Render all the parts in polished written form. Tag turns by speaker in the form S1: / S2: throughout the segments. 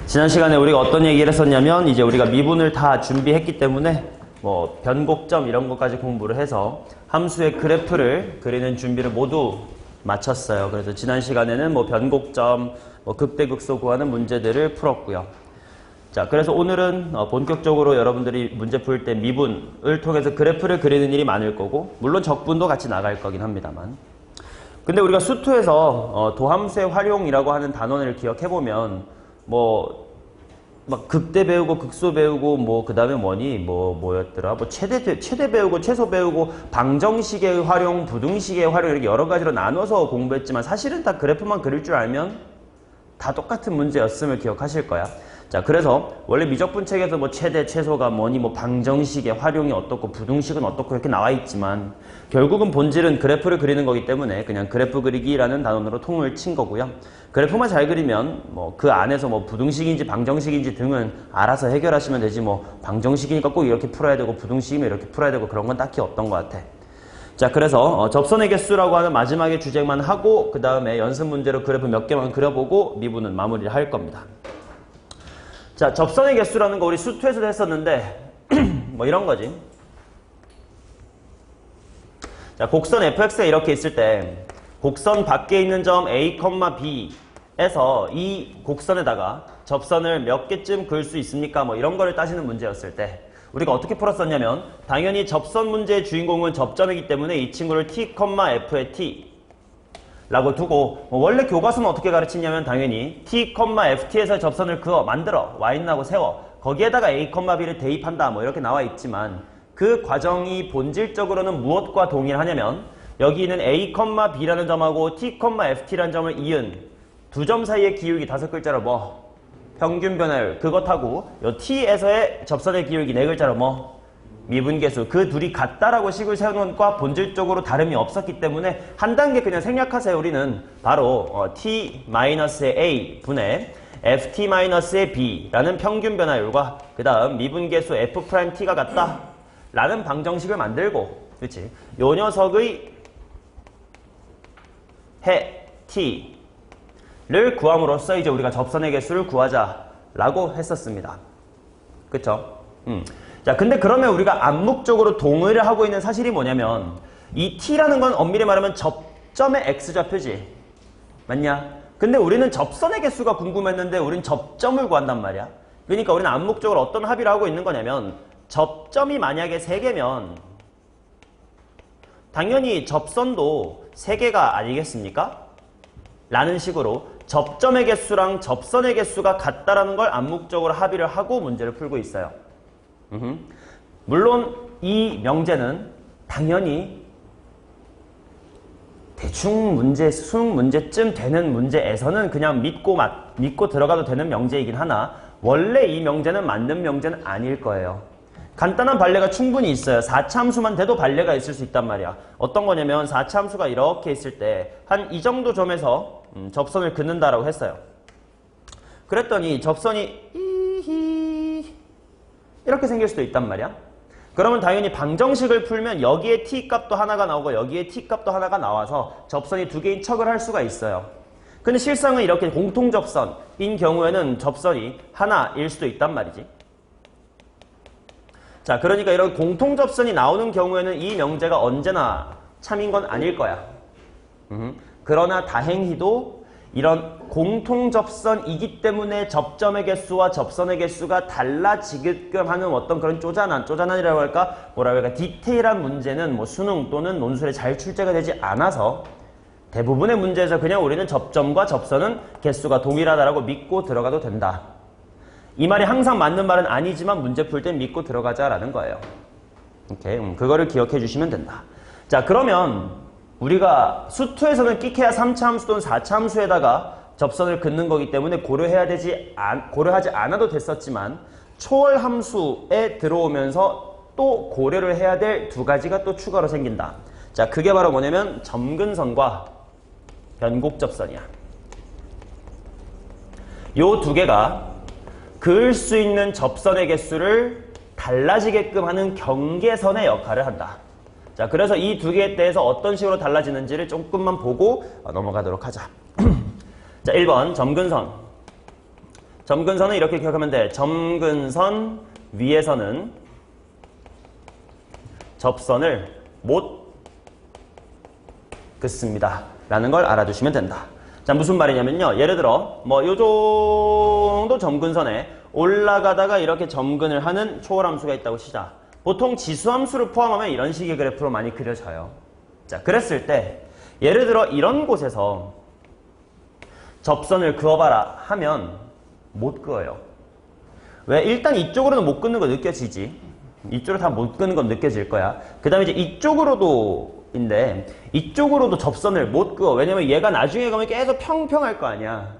S1: 지난 시간에 우리가 어떤 얘기를 했었냐면 이제 우리가 미분을 다 준비했기 때문에 뭐 변곡점 이런 것까지 공부를 해서 함수의 그래프를 그리는 준비를 모두 마쳤어요. 그래서 지난 시간에는 뭐 변곡점, 뭐 극대극소 구하는 문제들을 풀었고요. 자, 그래서 오늘은 본격적으로 여러분들이 문제 풀 때 미분을 통해서 그래프를 그리는 일이 많을 거고, 물론 적분도 같이 나갈 거긴 합니다만. 근데 우리가 수투에서 도함수의 활용이라고 하는 단원을 기억해보면 막 극대 배우고 극소 배우고 뭐 그다음에 뭐였더라? 최대 배우고 최소 배우고 방정식의 활용, 부등식의 활용 이렇게 여러 가지로 나눠서 공부했지만 사실은 다 그래프만 그릴 줄 알면 다 똑같은 문제였음을 기억하실 거야. 자, 그래서 원래 미적분 책에서 뭐 최대, 최소가 뭐니, 뭐 방정식의 활용이 어떻고 부등식은 어떻고 이렇게 나와 있지만 결국은 본질은 그래프를 그리는 거기 때문에 그냥 그래프 그리기라는 단원으로 통을 친 거고요. 그래프만 잘 그리면 뭐 그 안에서 뭐 부등식인지 방정식인지 등은 알아서 해결하시면 되지, 뭐 방정식이니까 꼭 이렇게 풀어야 되고 부등식이면 이렇게 풀어야 되고 그런 건 딱히 없던 것 같아. 자, 그래서 접선의 개수라고 하는 마지막에 주제만 하고 그 다음에 연습 문제로 그래프 몇 개만 그려보고 미분은 마무리를 할 겁니다. 자, 접선의 개수라는 거 우리 수투에서도 했었는데 뭐 이런 거지. 자, 곡선 fx에 이렇게 있을 때 곡선 밖에 있는 점 a, b에서 이 곡선에다가 접선을 몇 개쯤 그을 수 있습니까? 뭐 이런 거를 따지는 문제였을 때 우리가 어떻게 풀었었냐면, 당연히 접선 문제의 주인공은 접점이기 때문에 이 친구를 t, f의 t 라고 두고, 원래 교과서는 어떻게 가르치냐면 당연히 t, ft에서 접선을 만들어 y인하고 세워 거기에다가 a, b를 대입한다 뭐 이렇게 나와 있지만, 그 과정이 본질적으로는 무엇과 동일하냐면 여기 있는 a, b라는 점하고 t, ft라는 점을 이은 두 점 사이의 기울기 5글자로 뭐 평균 변화율, 그것하고 요 t에서의 접선의 기울기 4글자로 뭐 미분계수, 그 둘이 같다라고 식을 세우는 것과 본질적으로 다름이 없었기 때문에 한 단계 그냥 생략하세요. 우리는 바로 t-a 분의 ft-의 b라는 평균 변화율과 그 다음 미분계수 f't가 같다 라는 방정식을 만들고, 그렇지? 요 녀석의 해 t를 구함으로써 이제 우리가 접선의 개수를 구하자라고 했었습니다. 그쵸? 자, 근데 그러면 우리가 암묵적으로 동의를 하고 있는 사실이 뭐냐면, 이 t라는 건 엄밀히 말하면 접점의 x좌표지. 맞냐? 근데 우리는 접선의 개수가 궁금했는데 우린 접점을 구한단 말이야. 그러니까 우리는 암묵적으로 어떤 합의를 하고 있는 거냐면, 접점이 만약에 3개면 당연히 접선도 3개가 아니겠습니까? 라는 식으로 접점의 개수랑 접선의 개수가 같다라는 걸 암묵적으로 합의를 하고 문제를 풀고 있어요. 물론 이 명제는 당연히 대충 문제, 수능 문제쯤 되는 문제에서는 그냥 믿고 들어가도 되는 명제이긴 하나, 원래 이 명제는 맞는 명제는 아닐 거예요. 간단한 발레가 충분히 있어요. 4차 함수만 돼도 발레가 있을 수 있단 말이야. 어떤 거냐면 4차 함수가 이렇게 있을 때 한 이 정도 점에서 접선을 긋는다라고 했어요. 그랬더니 접선이 이렇게 생길 수도 있단 말이야. 그러면 당연히 방정식을 풀면 여기에 t 값도 하나가 나오고 여기에 t 값도 하나가 나와서 접선이 2개인 척을 할 수가 있어요. 근데 실상은 이렇게 공통접선인 경우에는 접선이 하나일 수도 있단 말이지. 자, 그러니까 이런 공통접선이 나오는 경우에는 이 명제가 언제나 참인 건 아닐 거야. 그러나 다행히도 이런 공통접선이기 때문에 접점의 개수와 접선의 개수가 달라지게끔 하는 어떤 그런 쪼잔한이라고 할까? 디테일한 문제는 뭐 수능 또는 논술에 잘 출제가 되지 않아서 대부분의 문제에서 그냥 우리는 접점과 접선은 개수가 동일하다라고 믿고 들어가도 된다. 이 말이 항상 맞는 말은 아니지만 문제 풀 땐 믿고 들어가자라는 거예요. 오케이, 그거를 기억해 주시면 된다. 자, 그러면 우리가 수투에서는 끽해야 3차 함수 또는 4차 함수에다가 접선을 긋는 거기 때문에 고려하지 않아도 됐었지만, 초월 함수에 들어오면서 또 고려를 해야 될 2가지가 또 추가로 생긴다. 자, 그게 바로 뭐냐면 점근선과 변곡접선이야. 요 2개가 그을 수 있는 접선의 개수를 달라지게끔 하는 경계선의 역할을 한다. 자, 그래서 이 2개에 대해서 어떤 식으로 달라지는지를 조금만 보고 넘어가도록 하자. 자, 1번 점근선. 점근선은 이렇게 기억하면 돼. 점근선 위에서는 접선을 못 긋습니다. 라는 걸 알아두시면 된다. 자, 무슨 말이냐면요. 예를 들어 뭐 요 정도 점근선에 올라가다가 이렇게 점근을 하는 초월함수가 있다고 치자. 보통 지수함수를 포함하면 이런 식의 그래프로 많이 그려져요. 자, 그랬을 때 예를 들어 이런 곳에서 접선을 그어봐라 하면 못 그어요. 왜? 일단 이쪽으로는 못 긋는 거 느껴지지. 이쪽으로 다 못 긋는 건 느껴질 거야. 그 다음에 이제 이쪽으로도인데 이쪽으로도 접선을 못 그어. 왜냐면 얘가 나중에 가면 계속 평평할 거 아니야.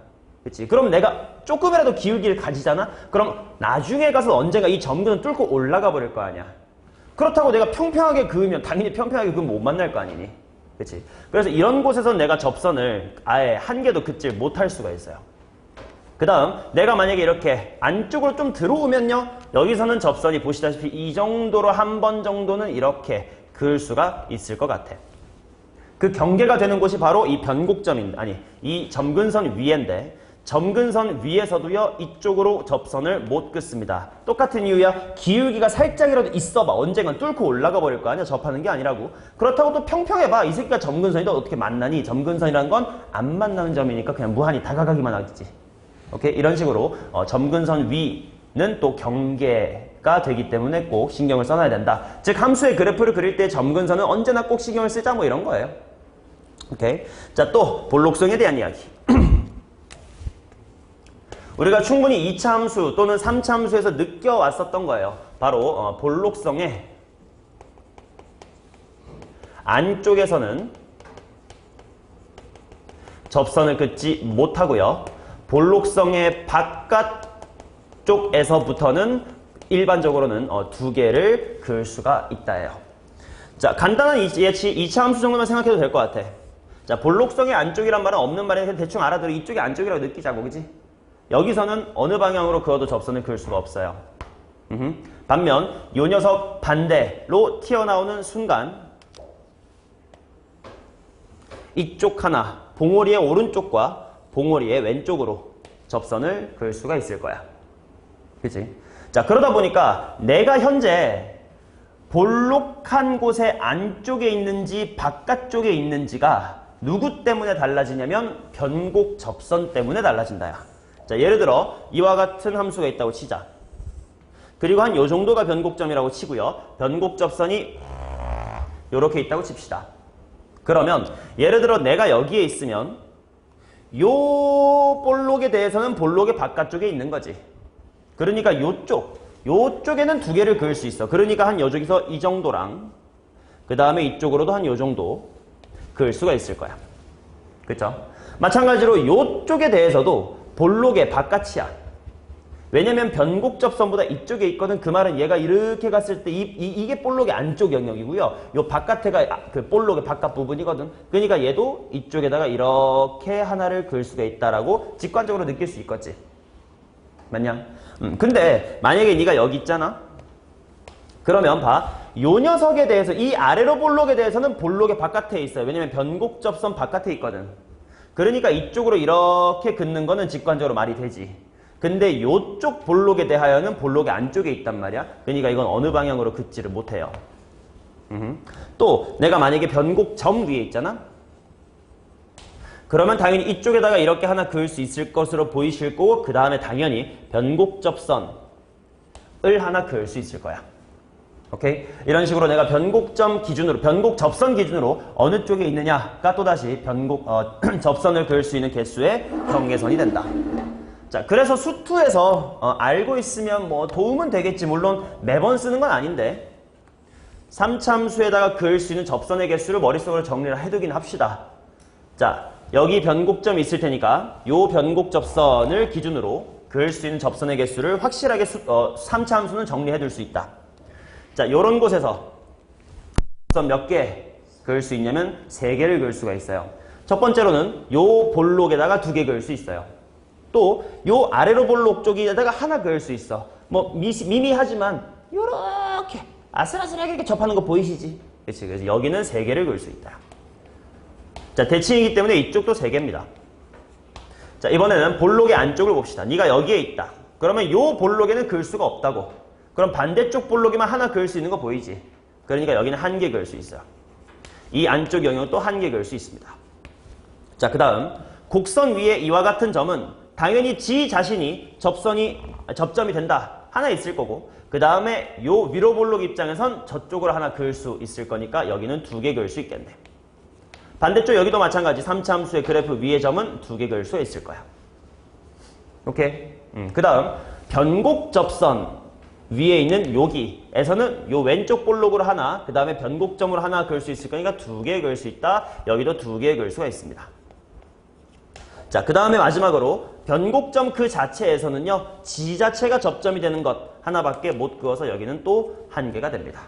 S1: 그치? 그럼 내가 조금이라도 기울기를 가지잖아? 그럼 나중에 가서 언젠가 이 점근을 뚫고 올라가 버릴 거 아니야. 그렇다고 내가 평평하게 그으면 당연히 평평하게 그으면 못 만날 거 아니니. 그치? 그래서 이런 곳에서는 내가 접선을 아예 한 개도 긋질 못할 수가 있어요. 그 다음 내가 만약에 이렇게 안쪽으로 좀 들어오면요. 여기서는 접선이 보시다시피 이 정도로 한 번 정도는 이렇게 그을 수가 있을 것 같아. 그 경계가 되는 곳이 바로 이 변곡점인데, 아니 이 점근선 위인데 점근선 위에서도요. 이쪽으로 접선을 못 긋습니다. 똑같은 이유야. 기울기가 살짝이라도 있어봐. 언젠간 뚫고 올라가 버릴 거 아니야. 접하는 게 아니라고. 그렇다고 또 평평해봐. 이 새끼가 점근선이 또 어떻게 만나니? 점근선이라는 건 안 만나는 점이니까 그냥 무한히 다가가기만 하겠지. 오케이? 이런 식으로 점근선 위는 또 경계가 되기 때문에 꼭 신경을 써놔야 된다. 즉 함수의 그래프를 그릴 때 점근선은 언제나 꼭 신경을 쓰자 뭐 이런 거예요. 오케이? 자, 또 볼록성에 대한 이야기. 우리가 충분히 2차 함수 또는 3차 함수에서 느껴왔었던 거예요. 바로 볼록성의 안쪽에서는 접선을 긋지 못하고요. 볼록성의 바깥쪽에서부터는 일반적으로는 두 개를 그을 수가 있다예요. 자, 간단한 예치 2차 함수 정도만 생각해도 될 것 같아. 자, 볼록성의 안쪽이란 말은 없는 말이니까 대충 알아들어. 이쪽이 안쪽이라고 느끼자고, 그지? 여기서는 어느 방향으로 그어도 접선을 그을 수가 없어요. 반면 요 녀석 반대로 튀어나오는 순간 이쪽 하나, 봉오리의 오른쪽과 봉오리의 왼쪽으로 접선을 그을 수가 있을 거야. 그치? 자, 그러다 보니까 내가 현재 볼록한 곳의 안쪽에 있는지 바깥쪽에 있는지가 누구 때문에 달라지냐면 변곡 접선 때문에 달라진다야. 자, 예를 들어 이와 같은 함수가 있다고 치자. 그리고 한 요 정도가 변곡점이라고 치고요. 변곡 접선이 요렇게 있다고 칩시다. 그러면 예를 들어 내가 여기에 있으면 요 볼록에 대해서는 볼록의 바깥쪽에 있는 거지. 그러니까 요쪽에는 두 개를 그을 수 있어. 그러니까 한 요쪽에서 이 정도랑 그 다음에 이쪽으로도 한 요 정도 그을 수가 있을 거야. 그쵸? 마찬가지로 요쪽에 대해서도 볼록의 바깥이야. 왜냐면 변곡 접선보다 이쪽에 있거든. 그 말은 얘가 이렇게 갔을 때 이게 볼록의 안쪽 영역이고요. 요 바깥에가 그 볼록의 바깥 부분이거든. 그러니까 얘도 이쪽에다가 이렇게 하나를 그을 수가 있다라고 직관적으로 느낄 수 있겠지. 맞냐? 근데 만약에 네가 여기 있잖아. 그러면 봐. 요 녀석에 대해서 이 아래로 볼록에 대해서는 볼록의 바깥에 있어요. 왜냐면 변곡 접선 바깥에 있거든. 그러니까 이쪽으로 이렇게 긋는 거는 직관적으로 말이 되지. 근데 요쪽 볼록에 대하여는 볼록의 안쪽에 있단 말이야. 그러니까 이건 어느 방향으로 긋지를 못해요. 또 내가 만약에 변곡점 위에 있잖아. 그러면 당연히 이쪽에다가 이렇게 하나 그을 수 있을 것으로 보이실 거고 그 다음에 당연히 변곡접선을 하나 그을 수 있을 거야. 오케이? 이런 식으로 내가 변곡점 기준으로, 변곡접선 기준으로 어느 쪽에 있느냐가 또다시 접선을 그을 수 있는 개수의 경계선이 된다. 자, 그래서 수투에서 알고 있으면 뭐 도움은 되겠지. 물론 매번 쓰는 건 아닌데 3차 함수에다가 그을 수 있는 접선의 개수를 머릿속으로 정리를 해두긴 합시다. 자, 여기 변곡점이 있을 테니까 요 변곡접선을 기준으로 그을 수 있는 접선의 개수를 확실하게 3차 함수는 정리해둘 수 있다. 자, 요런 곳에서 접선 몇 개 그을 수 있냐면 3개를 그을 수가 있어요. 첫 번째로는 요 볼록에다가 2개 그을 수 있어요. 또 요 아래로 볼록 쪽에다가 하나 그을 수 있어. 뭐 미미하지만 요렇게 아슬아슬하게 이렇게 접하는 거 보이시지? 그치? 그래서 여기는 3개를 그을 수 있다. 자, 대칭이기 때문에 이쪽도 3개입니다. 자, 이번에는 볼록의 안쪽을 봅시다. 네가 여기에 있다. 그러면 요 볼록에는 그을 수가 없다고. 그럼 반대쪽 볼록에만 하나 그을 수 있는 거 보이지? 그러니까 여기는 한 개 그을 수 있어요. 이 안쪽 영역은 또 한 개 그을 수 있습니다. 자, 그 다음 곡선 위에 이와 같은 점은 당연히 지 자신이 접점이 된다. 하나 있을 거고 그 다음에 요 위로 볼록 입장에선 저쪽으로 하나 그을 수 있을 거니까 여기는 두 개 그을 수 있겠네. 반대쪽 여기도 마찬가지 3차 함수의 그래프 위의 점은 두 개 그을 수 있을 거야. 오케이? 그 다음 변곡 접선 위에 있는 여기에서는 요 왼쪽 볼록으로 하나 그 다음에 변곡점으로 하나 그을 수 있을 거니까 두 개 그을 수 있다. 여기도 두 개 그을 수가 있습니다. 자, 그 다음에 마지막으로 변곡점 그 자체에서는요 지 자체가 접점이 되는 것 하나밖에 못 그어서 여기는 또 한 개가 됩니다.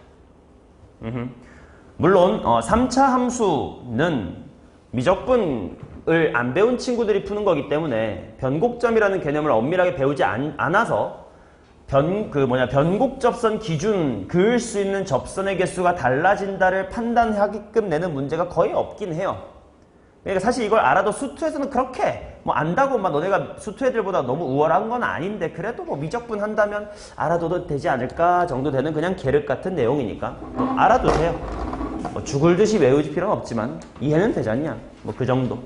S1: 물론 3차 함수는 미적분을 안 배운 친구들이 푸는 거기 때문에 변곡점이라는 개념을 엄밀하게 배우지 않아서 변곡 접선 기준 그을 수 있는 접선의 개수가 달라진다를 판단하게끔 내는 문제가 거의 없긴 해요. 그러니까 사실 이걸 알아도 수투에서는 그렇게 뭐 안다고 막 너네가 수투 애들보다 너무 우월한 건 아닌데 그래도 뭐 미적분 한다면 알아둬도 되지 않을까 정도 되는 그냥 계륵 같은 내용이니까 뭐 알아두세요. 뭐 죽을 듯이 외우지 필요는 없지만 이해는 되지 않냐? 뭐 그 정도.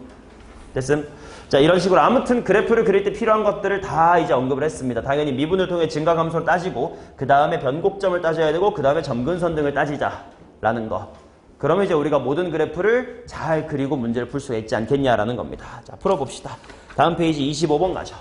S1: 됐음? 자, 이런 식으로 아무튼 그래프를 그릴 때 필요한 것들을 다 이제 언급을 했습니다. 당연히 미분을 통해 증가감소를 따지고 그 다음에 변곡점을 따져야 되고 그 다음에 점근선 등을 따지자라는 거. 그러면 이제 우리가 모든 그래프를 잘 그리고 문제를 풀 수가 있지 않겠냐라는 겁니다. 자, 풀어봅시다. 다음 페이지 25번 가죠.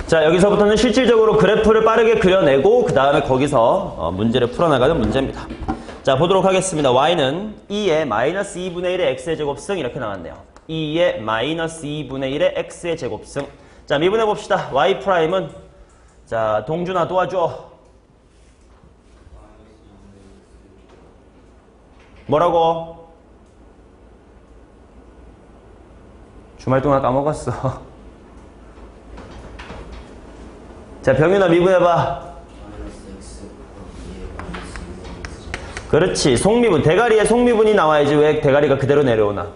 S1: 자, 여기서부터는 실질적으로 그래프를 빠르게 그려내고 그 다음에 거기서 문제를 풀어나가는 문제입니다. 자, 보도록 하겠습니다. y는 2의 마이너스 2분의 1의 x의 제곱승 이렇게 나왔네요. 2의 마이너스 2분의 1의 x의 제곱승. 자, 미분해 봅시다. y 프라임은 자, 동준아 도와줘. 뭐라고? 주말 동안 까먹었어. 자, 병윤아 미분해봐. 그렇지. 속미분. 대가리에 속미분이 나와야지 왜 대가리가 그대로 내려오나.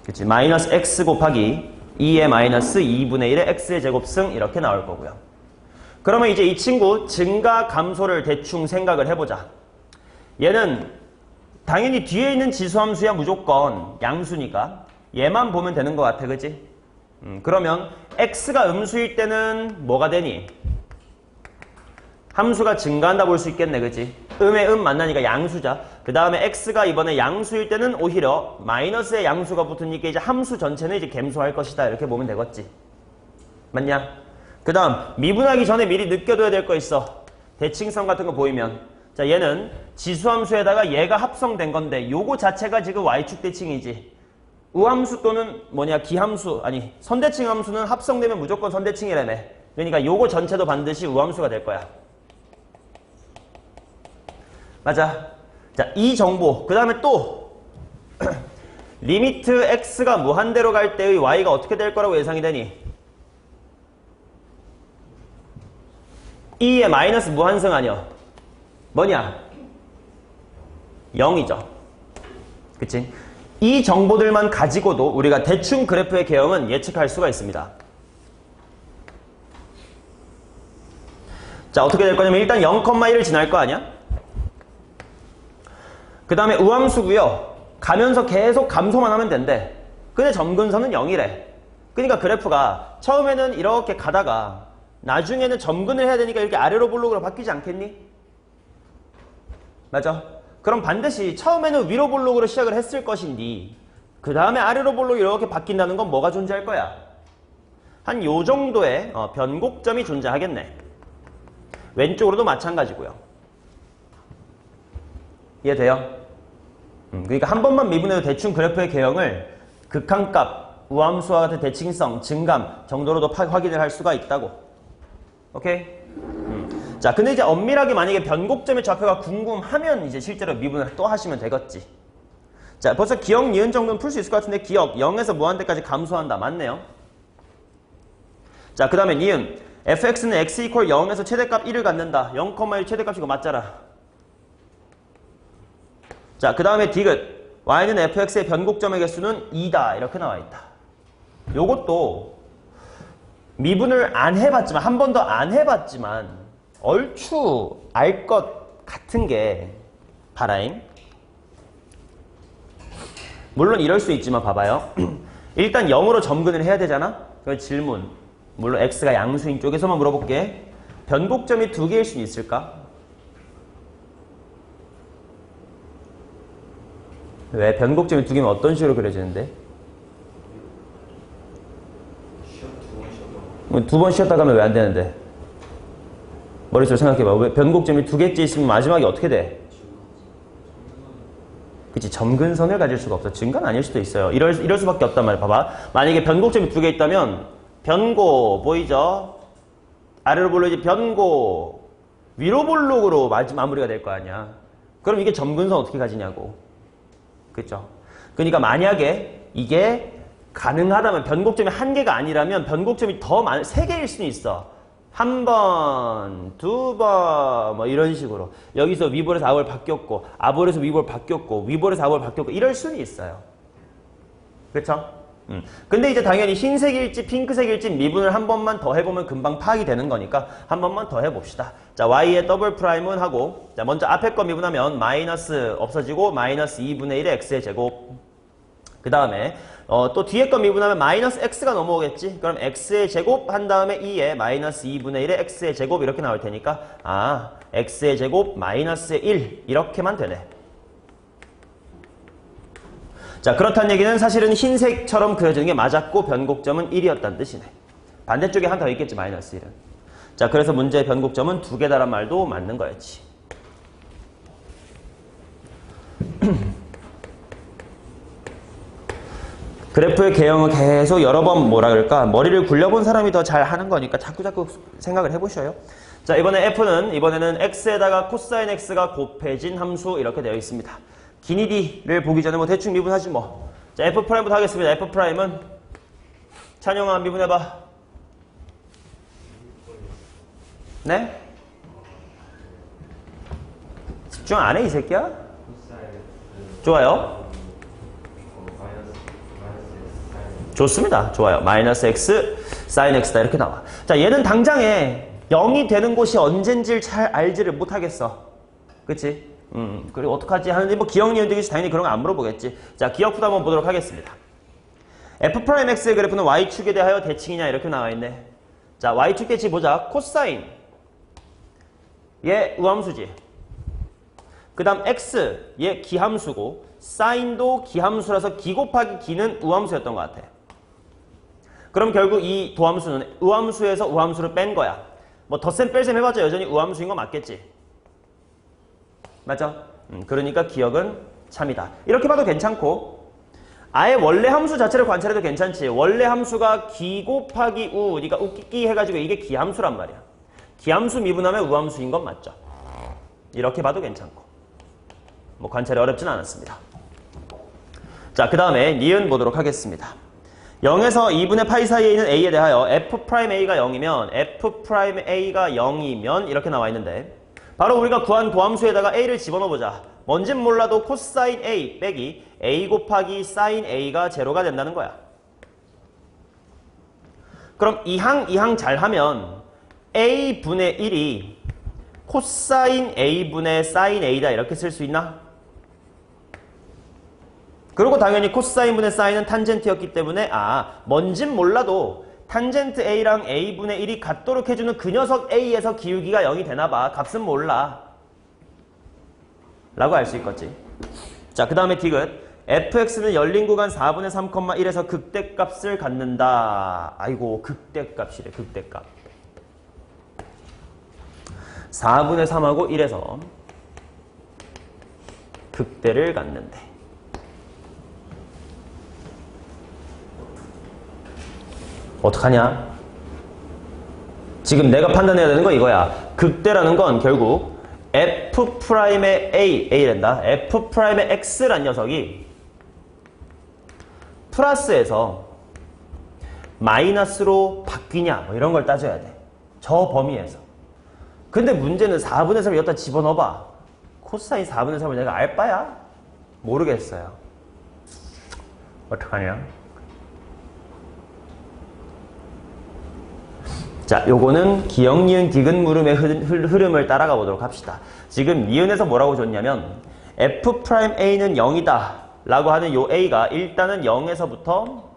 S1: 그치. 마이너스 x 곱하기 2의 마이너스 2분의 1의 x의 제곱승 이렇게 나올 거고요. 그러면 이제 이 친구 증가 감소를 대충 생각을 해보자. 얘는 당연히 뒤에 있는 지수함수야 무조건 양수니까 얘만 보면 되는 것 같아. 그치? 그러면 x가 음수일 때는 뭐가 되니? 함수가 증가한다 볼 수 있겠네. 그치? 음에 만나니까 양수자. 그 다음에 x가 이번에 양수일 때는 오히려 마이너스의 양수가 붙으니까 이제 함수 전체는 이제 감소할 것이다. 이렇게 보면 되겠지. 맞냐? 그 다음 미분하기 전에 미리 느껴둬야 될 거 있어. 대칭성 같은 거 보이면. 자, 얘는 지수함수에다가 얘가 합성된 건데 요거 자체가 지금 y축 대칭이지. 우함수 또는 기함수 아니 선대칭 함수는 합성되면 무조건 선대칭이라며. 그러니까 요거 전체도 반드시 우함수가 될 거야. 맞아. 자, 이 정보. 그 다음에 또 리미트 x가 무한대로 갈 때의 y가 어떻게 될 거라고 예상이 되니? 2의 마이너스 무한승 아니야. 뭐냐? 0이죠. 그치? 이 정보들만 가지고도 우리가 대충 그래프의 개형은 예측할 수가 있습니다. 자, 어떻게 될 거냐면 일단 0,1을 지날 거 아니야? 그 다음에 우함수고요. 가면서 계속 감소만 하면 된대. 근데 점근선은 0이래. 그러니까 그래프가 처음에는 이렇게 가다가 나중에는 점근을 해야 되니까 이렇게 아래로 볼록으로 바뀌지 않겠니? 맞아? 그럼 반드시 처음에는 위로 볼록으로 시작을 했을 것인데 그 다음에 아래로 볼록 이렇게 바뀐다는 건 뭐가 존재할 거야? 한 요 정도의 변곡점이 존재하겠네. 왼쪽으로도 마찬가지고요. 이해돼요? 그러니까 한 번만 미분해도 대충 그래프의 개형을 극한값, 우함수와 같은 대칭성, 증감 정도로도 확인을 할 수가 있다고. 오케이? 자, 근데 이제 엄밀하게 만약에 변곡점의 좌표가 궁금하면 이제 실제로 미분을 또 하시면 되겠지. 자, 벌써 기억, 니은 정도는 풀 수 있을 것 같은데 기억, 0에서 무한대까지 감소한다. 맞네요. 자, 그 다음에 니은. fx는 x 이퀄 0에서 최대값 1을 갖는다. 0,1 최대값 이거 맞잖아. 자, 그 다음에 디귿. y는 fx의 변곡점의 개수는 2다. 이렇게 나와 있다. 요것도 미분을 안 해봤지만, 한 번도 안 해봤지만, 얼추 알 것 같은 게, 봐라잉. 물론 이럴 수 있지만, 봐봐요. 일단 0으로 점근을 해야 되잖아? 그 질문. 물론 x가 양수인 쪽에서만 물어볼게. 변곡점이 2개일 수 있을까? 왜? 변곡점이 2개면 어떤 식으로 그려지는데? 2번 쉬었다 가면 왜 안 되는데? 머릿속으로 생각해봐. 왜 변곡점이 2개째 있으면 마지막에 어떻게 돼? 그치, 점근선을 가질 수가 없어. 증가는 아닐 수도 있어요. 이럴 수밖에 없단 말이야. 봐봐. 만약에 변곡점이 2개 있다면 변고 보이죠? 아래로 볼록이지 변고 위로 볼록으로 마무리가 될 거 아니야. 그럼 이게 점근선 어떻게 가지냐고. 그쵸? 그러니까 만약에 이게 가능하다면 변곡점이 1개가 아니라면 변곡점이 더 많은 3개일 수는 있어. 1번, 2번 뭐 이런 식으로 여기서 위볼에서 아볼 바뀌었고 아볼에서 위볼 바뀌었고 위볼에서 아볼 바뀌었고 이럴 수는 있어요. 그쵸? 근데 이제 당연히 흰색일지 핑크색일지 미분을 한 번만 더 해보면 금방 파악이 되는 거니까 한 번만 더 해봅시다. 자, y의 더블 프라임은 하고 자, 먼저 앞에 거 미분하면 마이너스 없어지고 마이너스 2분의 1의 x의 제곱 그 다음에 또 뒤에 거 미분하면 마이너스 x가 넘어오겠지. 그럼 x의 제곱 한 다음에 2에 마이너스 2분의 1의 x의 제곱 이렇게 나올 테니까 x의 제곱 마이너스의 1 이렇게만 되네. 자, 그렇다는 얘기는 사실은 흰색처럼 그려지는 게 맞았고 변곡점은 1이었다는 뜻이네. 반대쪽에 하나 더 있겠지, 마이너스 1은. 자, 그래서 문제의 변곡점은 2개다란 말도 맞는 거였지. 그래프의 개형을 계속 여러 번 뭐라 그럴까 머리를 굴려본 사람이 더 잘 하는 거니까 자꾸 생각을 해보셔요. 자, 이번에는 x에다가 코사인 x가 곱해진 함수 이렇게 되어 있습니다. 기니디를 보기 전에 뭐 대충 미분하지 뭐. 자, f'부터 하겠습니다. f'은 찬영아 미분해봐. 네? 집중 안 해 이 새끼야? 좋아요. 좋습니다. 좋아요. 마이너스 x, 사인 x다 이렇게 나와. 자, 얘는 당장에 0이 되는 곳이 언젠지를 잘 알지를 못하겠어. 그치? 그리고 어떡하지 하는데 뭐 기억 니은 되겠지 당연히 그런 거 안 물어보겠지. 자, 기억부터 한번 보도록 하겠습니다. f'x의 그래프는 y축에 대하여 대칭이냐 이렇게 나와 있네. 자, y축 대칭 보자. 코사인 얘 우함수지. 그 다음 x 얘 기함수고 사인도 기함수라서 기 곱하기 기는 우함수였던 것 같아. 그럼 결국 이 도함수는 우함수에서 우함수를 뺀 거야. 뭐 덧셈 뺄셈 해봤자 여전히 우함수인 거 맞겠지? 맞죠? 그러니까 기억은 참이다. 이렇게 봐도 괜찮고 아예 원래 함수 자체를 관찰해도 괜찮지. 원래 함수가 기 곱하기 우 그러니까 웃기기 해가지고 이게 기함수란 말이야. 기함수 미분하면 우함수인 건 맞죠? 이렇게 봐도 괜찮고 뭐 관찰이 어렵진 않았습니다. 자, 그 다음에 니은 보도록 하겠습니다. 0에서 2분의 파이 사이에 있는 a에 대하여 f'a가 0이면 f'a가 0이면 이렇게 나와 있는데 바로 우리가 구한 도함수에다가 a를 집어넣어보자. 뭔진 몰라도 코사인 a 빼기 a 곱하기 사인 a가 제로가 된다는 거야. 그럼 이항 잘하면 a분의 1이 코사인 a분의 사인 a다 이렇게 쓸 수 있나? 그리고 당연히 코사인분의 사인은 탄젠트였기 때문에 뭔진 몰라도 탄젠트 a랑 a분의 1이 같도록 해주는 그 녀석 a에서 기울기가 0이 되나봐. 값은 몰라. 라고 알 수 있겠지. 자, 그 다음에 디귿. fx는 열린 구간 4분의 3,1에서 극대값을 갖는다. 아이고, 극대값이래. 극대값. 4분의 3하고 1에서 극대를 갖는데. 어떡하냐? 지금 내가 판단해야 되는 건 이거야. 극대라는 건 결국 f'의 a란다. f'의 x란 녀석이 플러스에서 마이너스로 바뀌냐 뭐 이런 걸 따져야 돼. 저 범위에서. 근데 문제는 4분의 3을 여기다 집어넣어봐. 코사인 4분의 3을 내가 알 바야? 모르겠어요. 어떡하냐? 자, 요거는 기역, 니은, 디귿, 물음의 흐름을 따라가 보도록 합시다. 지금 니은에서 뭐라고 줬냐면 F'A는 0이다 라고 하는 요 A가 일단은 0에서부터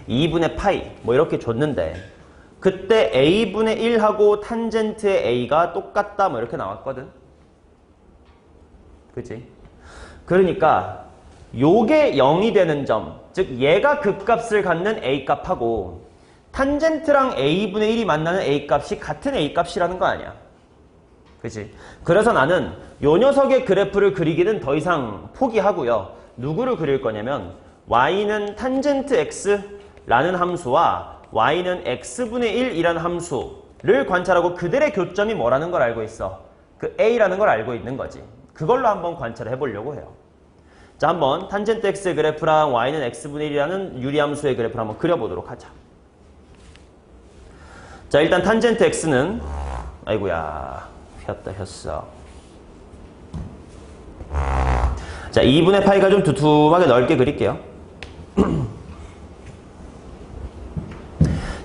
S1: 2분의 파이 뭐 이렇게 줬는데 그때 A분의 1하고 탄젠트의 A가 똑같다 뭐 이렇게 나왔거든. 그치? 그러니까 요게 0이 되는 점, 즉 얘가 극값을 갖는 A값하고 탄젠트랑 A분의 1이 만나는 A값이 같은 A값이라는 거 아니야. 그치? 그래서 나는 요 녀석의 그래프를 그리기는 더 이상 포기하고요. 누구를 그릴 거냐면 y는 탄젠트 x라는 함수와 y는 x분의 1이라는 함수를 관찰하고 그들의 교점이 뭐라는 걸 알고 있어. 그 a라는 걸 알고 있는 거지. 그걸로 한번 관찰을 해보려고 해요. 자, 한번 탄젠트 x의 그래프랑 y는 x분의 1이라는 유리함수의 그래프를 한번 그려보도록 하자. 자, 일단 탄젠트 x는 아이고야 혔어. 자, 2분의 파이가 좀 두툼하게 넓게 그릴게요.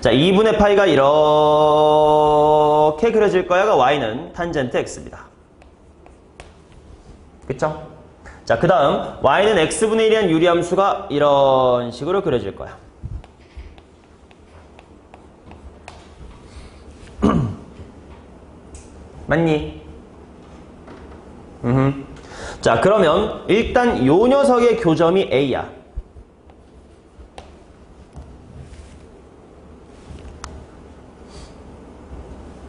S1: 자, 2분의 파이가 이렇게 그려질 거야가 y는 탄젠트 x입니다. 그쵸? 자, 그 다음 y는 x분의 1이라는 유리함수가 이런 식으로 그려질 거야. 맞니? 자, 그러면 일단 요 녀석의 교점이 A야.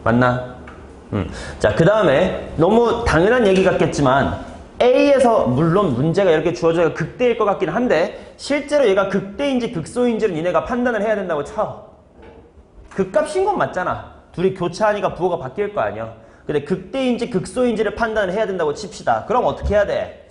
S1: 맞나? 자, 그 다음에 너무 당연한 얘기 같겠지만 A에서 물론 문제가 이렇게 주어져서 극대일 것 같긴 한데 실제로 얘가 극대인지 극소인지를 니네가 판단을 해야 된다고 쳐. 극값인 건 맞잖아. 둘이 교차하니까 부호가 바뀔 거 아니야. 근데 극대인지 극소인지를 판단을 해야 된다고 칩시다. 그럼 어떻게 해야 돼?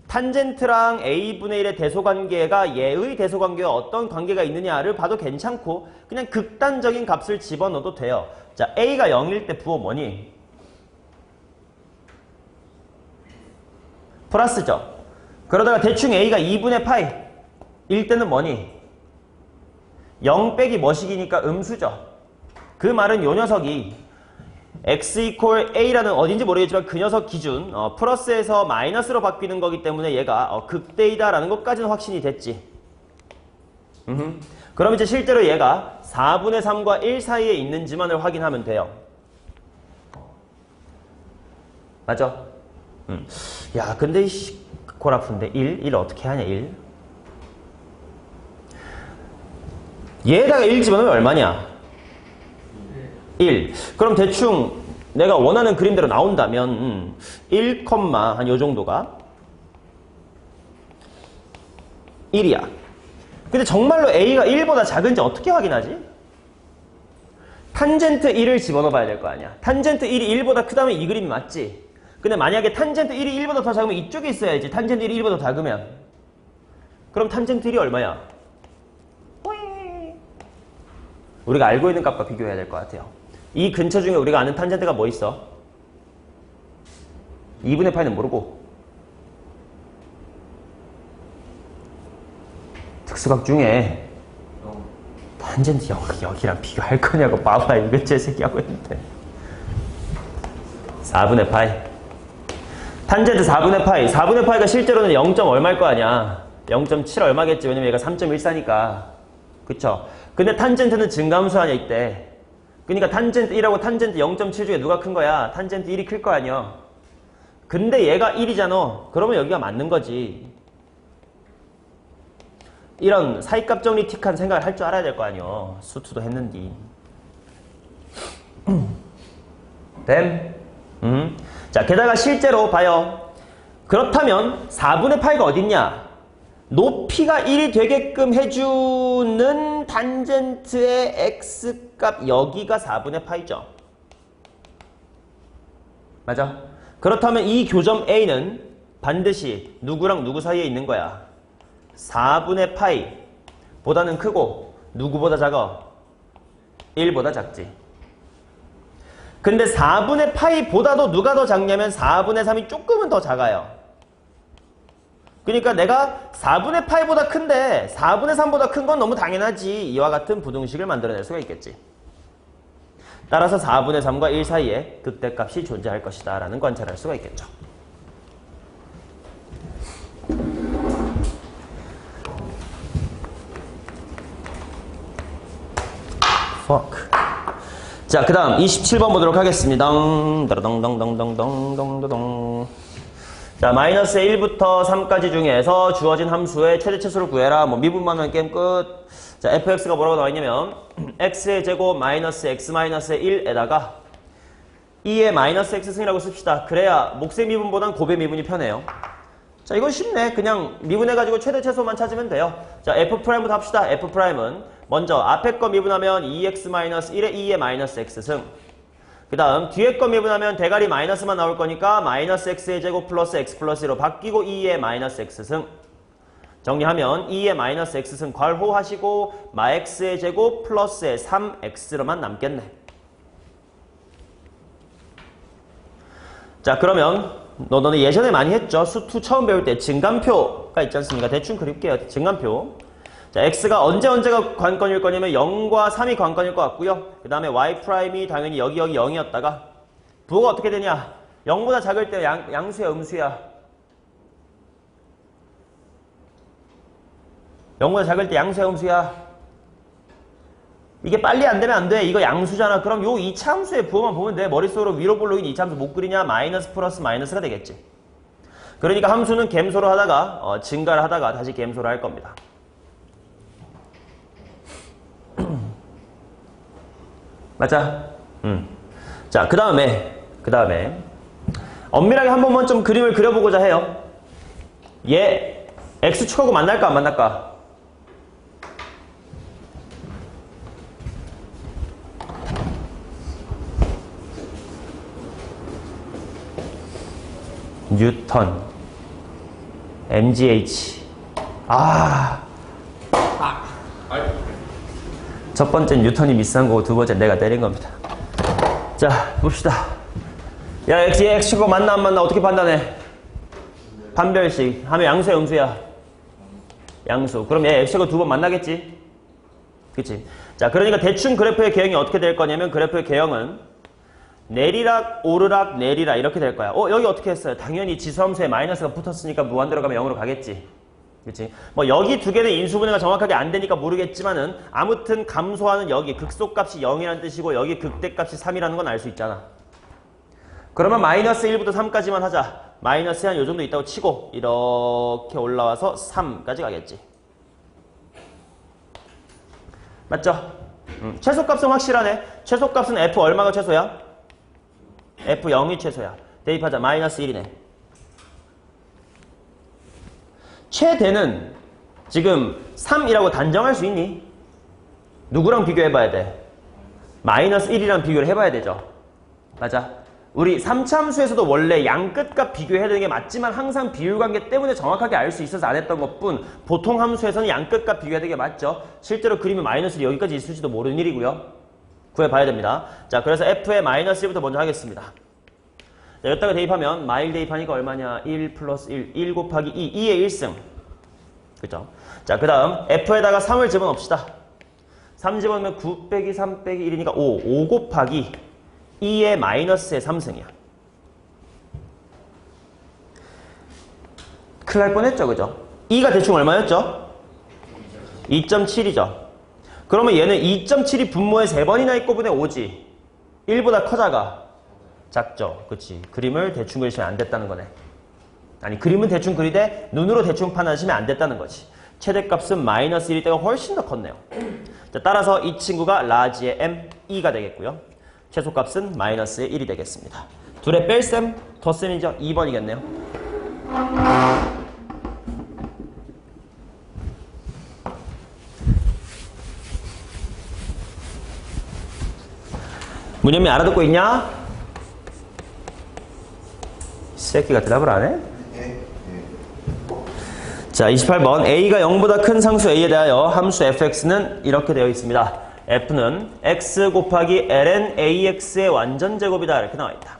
S1: 탄젠트랑 A분의 1의 대소관계가 얘의 대소관계와 어떤 관계가 있느냐를 봐도 괜찮고 그냥 극단적인 값을 집어넣어도 돼요. 자, A가 0일 때 부호 뭐니? 플러스죠. 그러다가 대충 A가 2분의 파이 일 때는 뭐니? 0 빼기 뭐식이니까 음수죠. 그 말은 요 녀석이 x 이퀄 a라는 어딘지 모르겠지만 그 녀석 기준 플러스에서 마이너스로 바뀌는 거기 때문에 얘가 극대이다라는 것까지는 확신이 됐지. 그럼 이제 실제로 얘가 4분의 3과 1 사이에 있는지만을 확인하면 돼요. 맞아? 야, 근데 이씨 골 아픈데 1 어떻게 하냐 1. 얘에다가 1 집어넣으면 얼마냐? 1. 그럼 대충 내가 원하는 그림대로 나온다면 1, 한 요 정도가 1이야. 근데 정말로 A가 1보다 작은지 어떻게 확인하지? 탄젠트 1을 집어넣어 봐야 될 거 아니야. 탄젠트 1이 1보다 크다면 이 그림이 맞지. 근데 만약에 탄젠트 1이 1보다 더 작으면 이쪽에 있어야지. 탄젠트 1이 1보다 작으면. 그럼 탄젠트 1이 얼마야? 우리가 알고 있는 값과 비교해야 될 것 같아요. 이 근처 중에 우리가 아는 탄젠트가 뭐 있어? 2분의 파이는 모르고 특수각 중에 탄젠트 여기랑 비교할 거냐고 봐봐 이거 재새끼하고 있는데 4분의 파이 탄젠트 4분의 파이 4분의 파이가 실제로는 0. 얼마일 거 아니야 0.7 얼마겠지. 왜냐면 얘가 3.14니까 그쵸? 근데 탄젠트는 증가함수 아니야 이때. 그러니까 탄젠트 1하고 탄젠트 0.7 중에 누가 큰 거야? 탄젠트 1이 클 거 아니야. 근데 얘가 1이잖아. 그러면 여기가 맞는 거지. 이런 사이값 정리틱한 생각을 할 줄 알아야 될 거 아니야. 수투도 했는디. 됨? 자, 게다가 실제로 봐요. 그렇다면 4분의 파이가 어딨냐? 높이가 1이 되게끔 해주는 탄젠트의 x값 여기가 4분의 파이죠. 맞아? 그렇다면 이 교점 A는 반드시 누구랑 누구 사이에 있는 거야? 4분의 파이 보다는 크고 누구보다 작아? 1보다 작지. 근데 4분의 파이보다도 누가 더 작냐면 4분의 3이 조금은 더 작아요. 그러니까 내가 4분의 파이보다 큰데 4분의 3보다 큰 건 너무 당연하지. 이와 같은 부등식을 만들어낼 수가 있겠지. 따라서 4분의 3과 1 사이에 극대값이 존재할 것이다 라는 관찰할 수가 있겠죠. fuck. 자, 그 다음 27번 보도록 하겠습니다. 자, 마이너스 1부터 3까지 중에서 주어진 함수의 최대치수를 구해라. 뭐 미분만 하면 게임 끝. 자, fx가 뭐라고 나와있냐면 x의 제곱 마이너스 x 마이너스 1에다가 2의 마이너스 x승이라고 씁시다. 그래야 몫의 미분보단 곱의 미분이 편해요. 자, 이건 쉽네. 그냥 미분해가지고 최대 최소만 찾으면 돼요. 자, f'부터 합시다. f'은 먼저 앞에 거 미분하면 2x-1에 2의 마이너스 x승. 그 다음 뒤에 거 미분하면 대가리 마이너스만 나올 거니까 마이너스 x의 제곱 플러스 x 플러스 1로 바뀌고 2의 마이너스 x승. 정리하면 2의 마이너스 x승 괄호하시고 마x의 제곱 플러스의 3x로만 남겠네. 자, 그러면 너는 예전에 많이 했죠. 수2 처음 배울 때 증간표가 있지 않습니까? 대충 그릴게요. 증간표. 자, x가 언제가 관건일 거냐면 0과 3이 관건일 것 같고요. 그 다음에 y' 당연히 여기 0이었다가 부호가 어떻게 되냐? 0보다 작을 때 양수야 음수야? 0보다 작을 때 양수야 음수야? 이게 빨리 안 되면 안 돼. 이거 양수잖아. 그럼 요 2차 함수의 부호만 보면 돼. 머릿속으로 위로 볼록인 2차 함수 못 그리냐? 마이너스 플러스 마이너스가 되겠지. 그러니까 함수는 갬소로 하다가 증가를 하다가 다시 갬소를 할 겁니다. 맞아? 자, 그 다음에 엄밀하게 한 번만 좀 그림을 그려보고자 해요. 얘 x축하고 만날까 안 만날까? 뉴턴 MGH 첫 번째 뉴턴이 미스한 거고 두 번째 내가 때린 겁니다. 자, 봅시다. 야, 얘 x축하고 맞나 안 맞나 어떻게 판단해? 판별식 하면 양수야 음수야? 양수. 그럼 얘 x축하고 두 번 만나겠지? 그치? 자, 그러니까 대충 그래프의 개형이 어떻게 될 거냐면 그래프의 개형은 내리락, 오르락, 내리락 이렇게 될 거야. 여기 어떻게 했어요? 당연히 지수함수에 마이너스가 붙었으니까 무한 들어가면 0으로 가겠지. 그치? 뭐 여기 두 개는 인수분해가 정확하게 안 되니까 모르겠지만은 아무튼 감소하는 여기 극소값이 0이라는 뜻이고 여기 극대값이 3이라는 건 알 수 있잖아. 그러면 마이너스 1부터 3까지만 하자. 마이너스 한 요 정도 있다고 치고 이렇게 올라와서 3까지 가겠지. 맞죠? 최소값은 확실하네. 최소값은 f 얼마가 최소야? f 0이 최소야. 대입하자. 마이너스 1이네. 최대는 지금 3이라고 단정할 수 있니? 누구랑 비교해봐야 돼? 마이너스 1이랑 비교를 해봐야 되죠. 맞아. 우리 3차 함수에서도 원래 양끝값 비교해야 되는 게 맞지만 항상 비율관계 때문에 정확하게 알 수 있어서 안 했던 것뿐 보통 함수에서는 양끝값 비교해야 되는 게 맞죠. 실제로 그리면 마이너스 1이 여기까지 있을지도 모르는 일이고요. 구해봐야 됩니다. 자, 그래서 f의 마이너스 1부터 먼저 하겠습니다. 자, 여기다가 대입하면 마일 대입하니까 얼마냐? 1 플러스 1, 1 곱하기 2, 2의 1승. 그죠? 자, 그 다음 f에다가 3을 집어넣읍시다. 3 집어넣으면 9 빼기 3 빼기 1이니까 5 곱하기 2의 마이너스의 3승이야. 큰일 날 뻔했죠, 그죠? 2가 대충 얼마였죠? 2.7이죠. 그러면 얘는 2.7이 분모에 3번이나 있고 분의 5지. 1보다 커 작아? 작죠. 그치. 그림을 대충 그리시면 안 됐다는 거네. 아니, 그림은 대충 그리되 눈으로 대충 판단하시면 안 됐다는 거지. 최대값은 마이너스 1일 때가 훨씬 더 컸네요. 자, 따라서 이 친구가 라지의 m, 2가 되겠고요. 최소값은 마이너스의 1이 되겠습니다. 둘의 뺄셈, 덧셈이죠. 2번이겠네요. 문현미 알아듣고 있냐? 이 새끼가 대답을 안 해? 자, 28번. a가 0보다 큰 상수 a에 대하여 함수 fx는 이렇게 되어 있습니다. f는 x 곱하기 ln ax의 완전 제곱이다. 이렇게 나와 있다.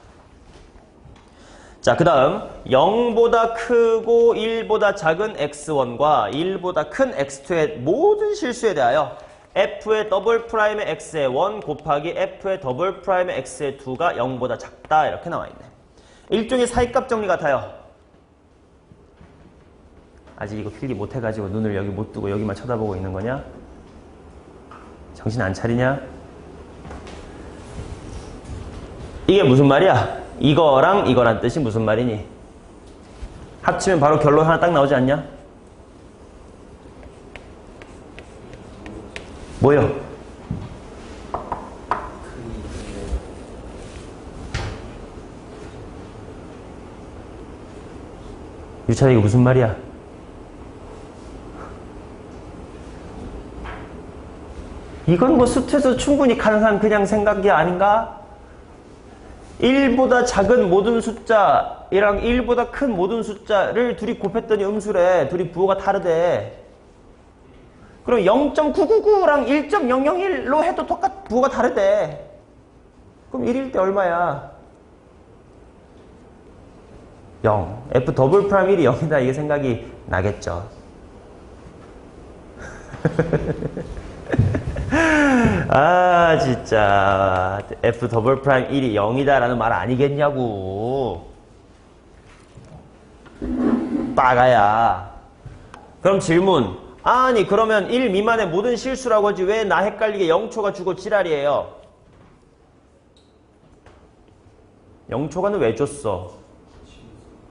S1: 자, 그 다음 0보다 크고 1보다 작은 x1과 1보다 큰 x2의 모든 실수에 대하여 f의 더블 프라임의 x의 1 곱하기 f의 더블 프라임의 x의 2가 0보다 작다. 이렇게 나와 있네. 일종의 사이값 정리 같아요. 아직 이거 필기 못해가지고 눈을 여기 못 두고 여기만 쳐다보고 있는 거냐? 정신 안 차리냐? 이게 무슨 말이야? 이거랑 이거란 뜻이 무슨 말이니? 합치면 바로 결론 하나 딱 나오지 않냐? 뭐요? 유찬이 이거 무슨 말이야? 이건 뭐 수트에서 충분히 가능한 그냥 생각이 아닌가? 1보다 작은 모든 숫자이랑 1보다 큰 모든 숫자를 둘이 곱했더니 음수래. 둘이 부호가 다르대. 그럼 0.999랑 1.001로 해도 부호가 다르대. 그럼 1일 때 얼마야? 0. F 더블 프라임 1이 0이다. 이게 생각이 나겠죠. 아, 진짜. F 더블 프라임 1이 0이다 라는 말 아니겠냐고. 빠가야. 그럼 질문. 아니, 그러면 1 미만의 모든 실수라고 하지 왜 나 헷갈리게 0초가 주고 지랄이에요? 0초가는 왜 줬어?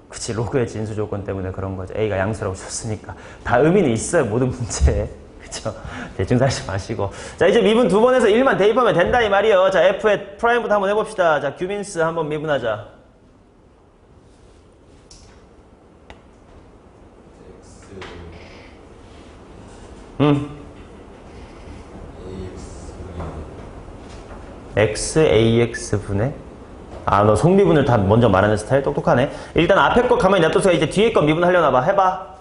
S1: 그치, 로그의 진수 조건 때문에 그런 거죠. A가 양수라고 줬으니까. 다 의미는 있어요, 모든 문제에. 그쵸? 대충 살지 마시고. 자, 이제 미분 두 번에서 1만 대입하면 된다, 이 말이요. 자, F의 프라임부터 한번 해봅시다. 자, 규민스 한번 미분하자. X, AX 분의? 아, 너 속미분을 다 먼저 말하는 스타일 똑똑하네. 일단 앞에 거 가만히 냅둬서 이제 뒤에 거 미분하려나 봐. 해봐.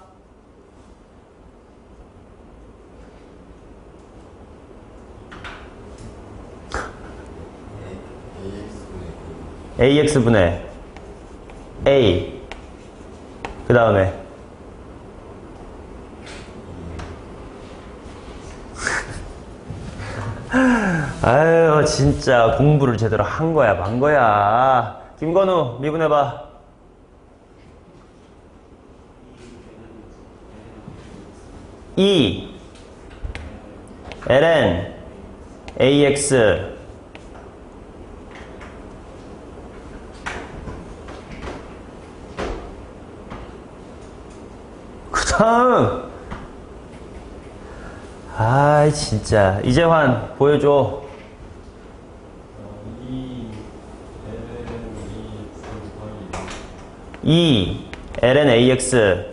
S1: AX분의 A. 그 다음에 아유, 진짜 공부를 제대로 한 거야, 만 거야. 김건우, 미분해봐. E, ln, AX. 그 다음. 아이, 진짜. 이재환, 보여줘. E, ln AX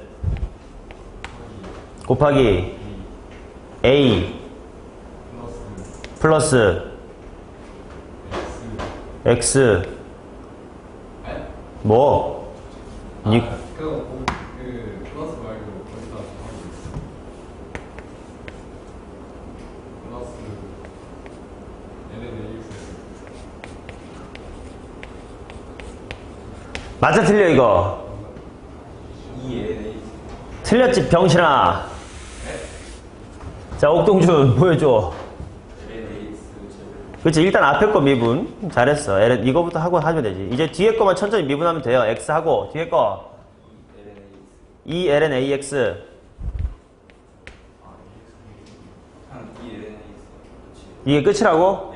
S1: 곱하기 A 플러스 X 뭐?
S2: 플러스 말고 거기다 플러스 LNAX
S1: 맞아 틀려 이거? 틀렸지 병신아. 자, 옥동준 보여줘. 그치, 일단 앞에 거 미분 잘했어. 이거부터 하고 하면 되지. 이제 뒤에 거만 천천히 미분하면 돼요. X 하고 뒤에 거 E ln AX. 이게 끝이라고?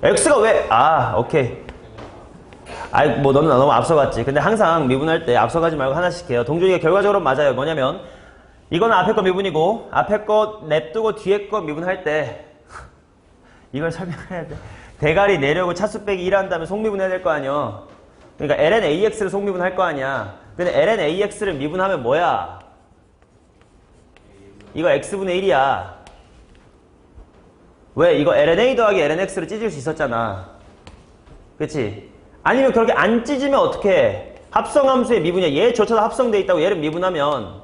S1: X가 왜? 아, 오케이. 아이, 뭐 너는 너무 앞서갔지. 근데 항상 미분할 때 앞서가지 말고 하나씩 해요. 동준이가 결과적으로 맞아요. 뭐냐면 이거는 앞에 거 미분이고 앞에 거 냅두고 뒤에 거 미분할 때 이걸 설명해야 돼. 대가리 내려고 차수 빼기 1 한 다음에 속미분해야 될 거 아니야. 그러니까 ln AX를 속미분할 거 아니야. 근데 ln AX를 미분하면 뭐야? 이거 X분의 1이야. 왜? 이거 ln A 더하기 ln X를 찢을 수 있었잖아. 그치? 아니면 그렇게 안 찢으면 어떻게 해? 합성함수의 미분이야. 얘조차도 합성돼 있다고 얘를 미분하면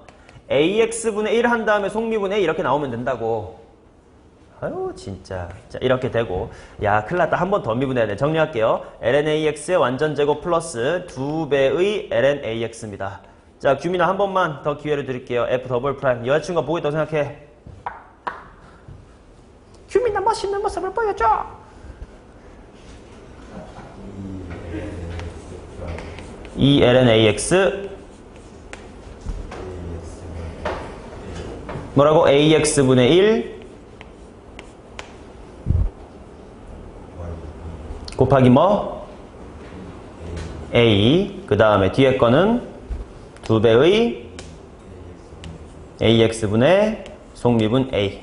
S1: AX분의 1 한 다음에 속미분의 A 이렇게 나오면 된다고. 아유 진짜. 자 이렇게 되고 야 큰일 났다. 한 번 더 미분해야 돼. 정리할게요. lnax의 완전 제곱 플러스 2배의 lnax입니다. 자 규민아 한 번만 더 기회를 드릴게요. f 더블 프라임 여자친구가 보고 있다고 생각해. 규민아 멋있는 모습을 보여줘. lnax 뭐라고? ax분의 1 곱하기 뭐? a 그 다음에 뒤에 거는 2배의 ax분의 속미분 a.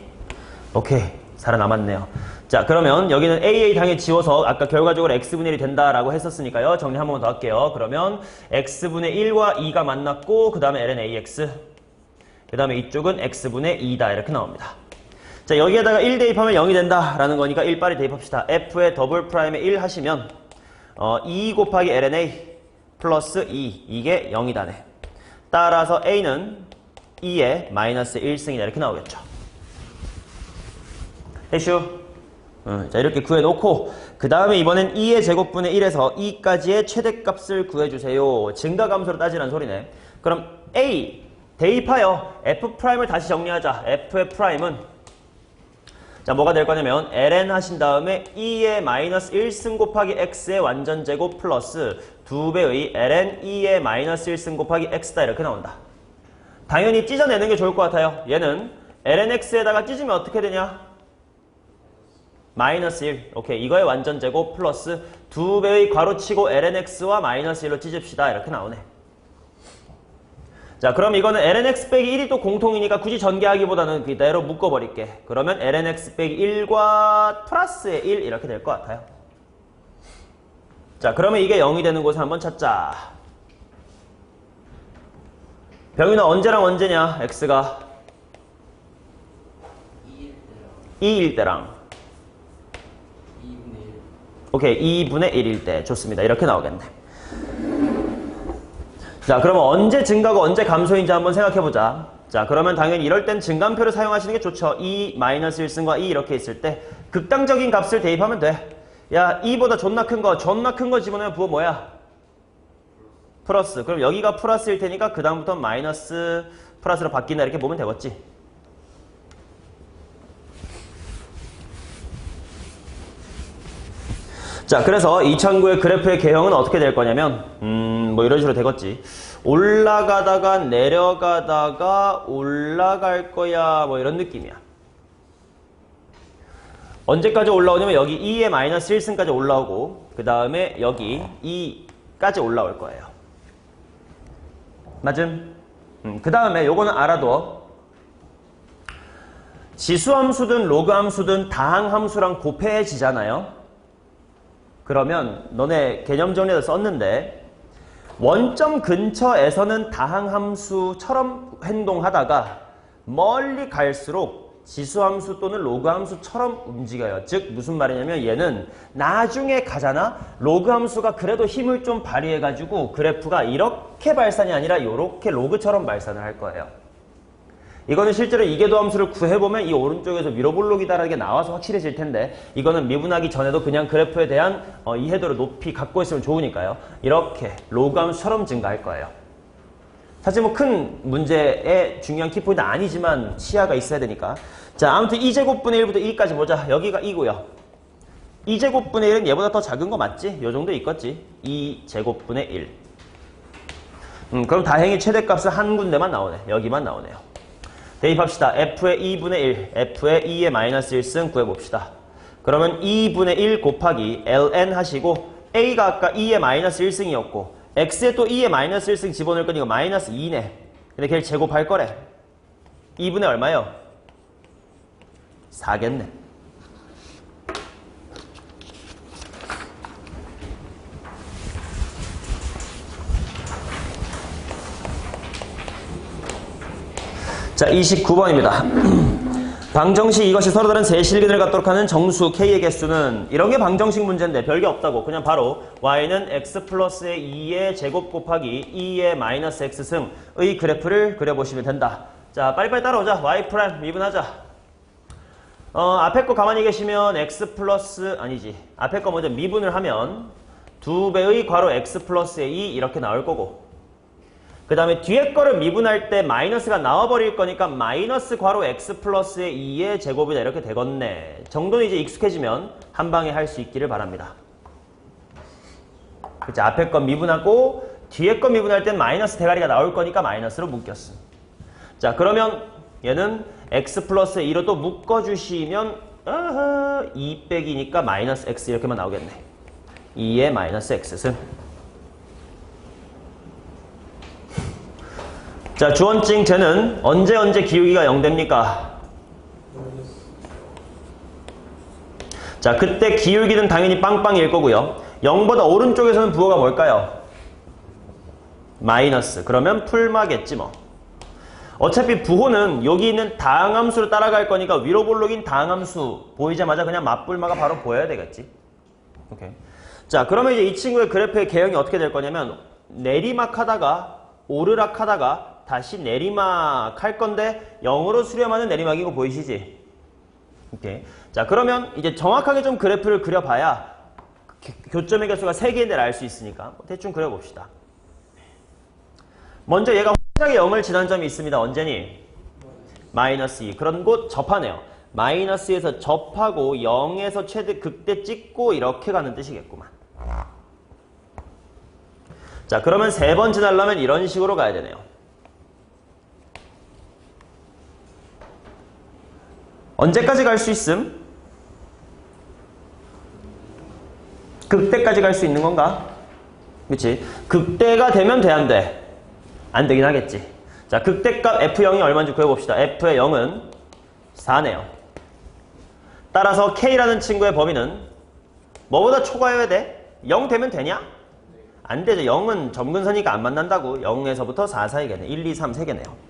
S1: 오케이 살아남았네요. 자 그러면 여기는 AA 당연히 지워서 아까 결과적으로 x분의 1이 된다라고 했었으니까요. 정리 한 번 더 할게요. 그러면 x분의 1과 2가 만났고 그 다음에 lnax 그 다음에 이쪽은 x분의 2다 이렇게 나옵니다. 자 여기에다가 1 대입하면 0이 된다라는 거니까 1 빨리 대입합시다. f의 더블 프라임에 1 하시면 2 곱하기 lna 플러스 2 이게 0이다네. 따라서 a는 2의 마이너스 1승이다 이렇게 나오겠죠. 해슈. 자 이렇게 구해놓고 그 다음에 이번엔 2의 제곱분의 1에서 2까지의 최대값을 구해주세요. 증가감수로 따지라는 소리네. 그럼 a 대입하여 f'을 다시 정리하자. f의 프라임은 자 뭐가 될 거냐면 ln 하신 다음에 2의 마이너스 1승 곱하기 x의 완전 제곱 플러스 2배의 ln 2의 마이너스 1승 곱하기 x다 이렇게 나온다. 당연히 찢어내는 게 좋을 것 같아요. 얘는 ln x에다가 찢으면 어떻게 되냐? 마이너스 1. 오케이. 이거의 완전 제곱 플러스 2배의 괄호치고 ln x와 마이너스 1로 찢읍시다. 이렇게 나오네. 자, 그럼 이거는 lnx 빼기 1이 또 공통이니까 굳이 전개하기보다는 그대로 묶어버릴게. 그러면 lnx 빼기 1과 플러스의 1 이렇게 될 것 같아요. 자, 그러면 이게 0이 되는 곳을 한번 찾자. 병윤아 언제랑 언제냐? x가 2일 때랑
S2: 2분의 1.
S1: 오케이. 2분의 1일 때. 좋습니다. 이렇게 나오겠네. 자, 그러면 언제 증가고 언제 감소인지 한번 생각해보자. 자, 그러면 당연히 이럴 땐 증감표를 사용하시는 게 좋죠. 2-1승과 2 이렇게 있을 때 극단적인 값을 대입하면 돼. 야, 2보다 존나 큰 거 집어넣으면 부호 뭐야? 플러스. 그럼 여기가 플러스일 테니까 그 다음부터 마이너스 플러스로 바뀐다 이렇게 보면 되겠지. 자, 그래서 2009의 그래프의 개형은 어떻게 될 거냐면 뭐 이런 식으로 되겠지. 올라가다가 내려가다가 올라갈 거야 뭐 이런 느낌이야. 언제까지 올라오냐면 여기 2의 마이너스 1승까지 올라오고 그 다음에 여기 2까지 올라올 거예요. 맞음? 그 다음에 요거는 알아둬. 지수함수든 로그함수든 다항함수랑 곱해지잖아요. 그러면 너네 개념 정리에서 썼는데 원점 근처에서는 다항함수처럼 행동하다가 멀리 갈수록 지수함수 또는 로그함수처럼 움직여요. 즉 무슨 말이냐면 얘는 나중에 가잖아. 로그함수가 그래도 힘을 좀 발휘해가지고 그래프가 이렇게 발산이 아니라 이렇게 로그처럼 발산을 할 거예요. 이거는 실제로 이계도 함수를 구해보면 이 오른쪽에서 미로볼록이다라는 게 나와서 확실해질 텐데 이거는 미분하기 전에도 그냥 그래프에 대한 이해도를 높이 갖고 있으면 좋으니까요. 이렇게 로그 함수처럼 증가할 거예요. 사실 뭐 큰 문제의 중요한 키포인트 아니지만 시야가 있어야 되니까. 자, 아무튼 2제곱분의 1부터 2까지 보자. 여기가 2고요. 2제곱분의 1은 얘보다 더 작은 거 맞지? 요 정도 있겠지? 2제곱분의 1. 그럼 다행히 최대값은 한 군데만 나오네. 여기만 나오네요. 대입합시다. f의 2분의 1, f의 2의 마이너스 1승 구해봅시다. 그러면 2분의 1 곱하기 ln 하시고 a가 아까 2의 마이너스 1승이었고 x에 또 2의 마이너스 1승 집어넣을 거니까 마이너스 2네. 근데 걔를 제곱할 거래. 2분의 얼마요? 4겠네. 자, 29번입니다. 방정식 이것이 서로 다른 세 실근을 갖도록 하는 정수 K의 개수는 이런 게 방정식 문제인데 별게 없다고. 그냥 바로 y는 x 플러스의 2의 제곱 곱하기 2의 마이너스 x승의 그래프를 그려보시면 된다. 자, 빨리빨리 따라오자. y 프라임 미분하자. 앞에 거 가만히 계시면 x 플러스 아니지. 앞에 거 먼저 미분을 하면 2배의 괄호 x 플러스의 2 이렇게 나올 거고, 그 다음에 뒤에 거를 미분할 때 마이너스가 나와버릴 거니까 마이너스 괄호 x 플러스의 2의 제곱이다 이렇게 되겠네 정도는 이제 익숙해지면 한 방에 할 수 있기를 바랍니다. 그치? 앞에 거 미분하고 뒤에 거 미분할 땐 마이너스 대가리가 나올 거니까 마이너스로 묶였어. 자, 그러면 얘는 x 플러스 2로 또 묶어주시면 2 빼기니까 마이너스 x 이렇게만 나오겠네. 2의 마이너스 x승. 자, 주원증 쟤는 언제 기울기가 0됩니까? 자, 그때 기울기는 당연히 빵빵일 거고요. 0보다 오른쪽에서는 부호가 뭘까요? 마이너스. 그러면 풀마겠지 뭐. 어차피 부호는 여기 있는 다항함수로 따라갈 거니까 위로 볼록인 다항함수 보이자마자 그냥 맞불마가 바로 보여야 되겠지. 오케이. 자, 그러면 이제 이 친구의 그래프의 개형이 어떻게 될 거냐면 내리막 하다가 오르락 하다가 다시 내리막 할 건데 0으로 수렴하는 내리막인 거 보이시지? 오케이. 자, 그러면 이제 정확하게 좀 그래프를 그려봐야 교점의 개수가 3개인데 알 수 있으니까 대충 그려봅시다. 먼저 얘가 확실하게 0을 지난 점이 있습니다. 언제니? 마이너스 2. 그런 곳 접하네요. 마이너스에서 접하고 0에서 최대 극대 찍고 이렇게 가는 뜻이겠구만. 자, 그러면 3번 지나려면 이런 식으로 가야 되네요. 언제까지 갈 수 있음? 극대까지 갈 수 있는 건가? 그치? 극대가 되면 돼, 안 돼? 안 되긴 하겠지. 자, 극대값 F0이 얼마인지 구해봅시다. F의 0은 4네요. 따라서 K라는 친구의 범위는 뭐보다 초과해야 돼? 0 되면 되냐? 안 되죠. 0은 점근선이니까 안 만난다고. 0에서부터 4 사이겠네. 1, 2, 3, 3개네요.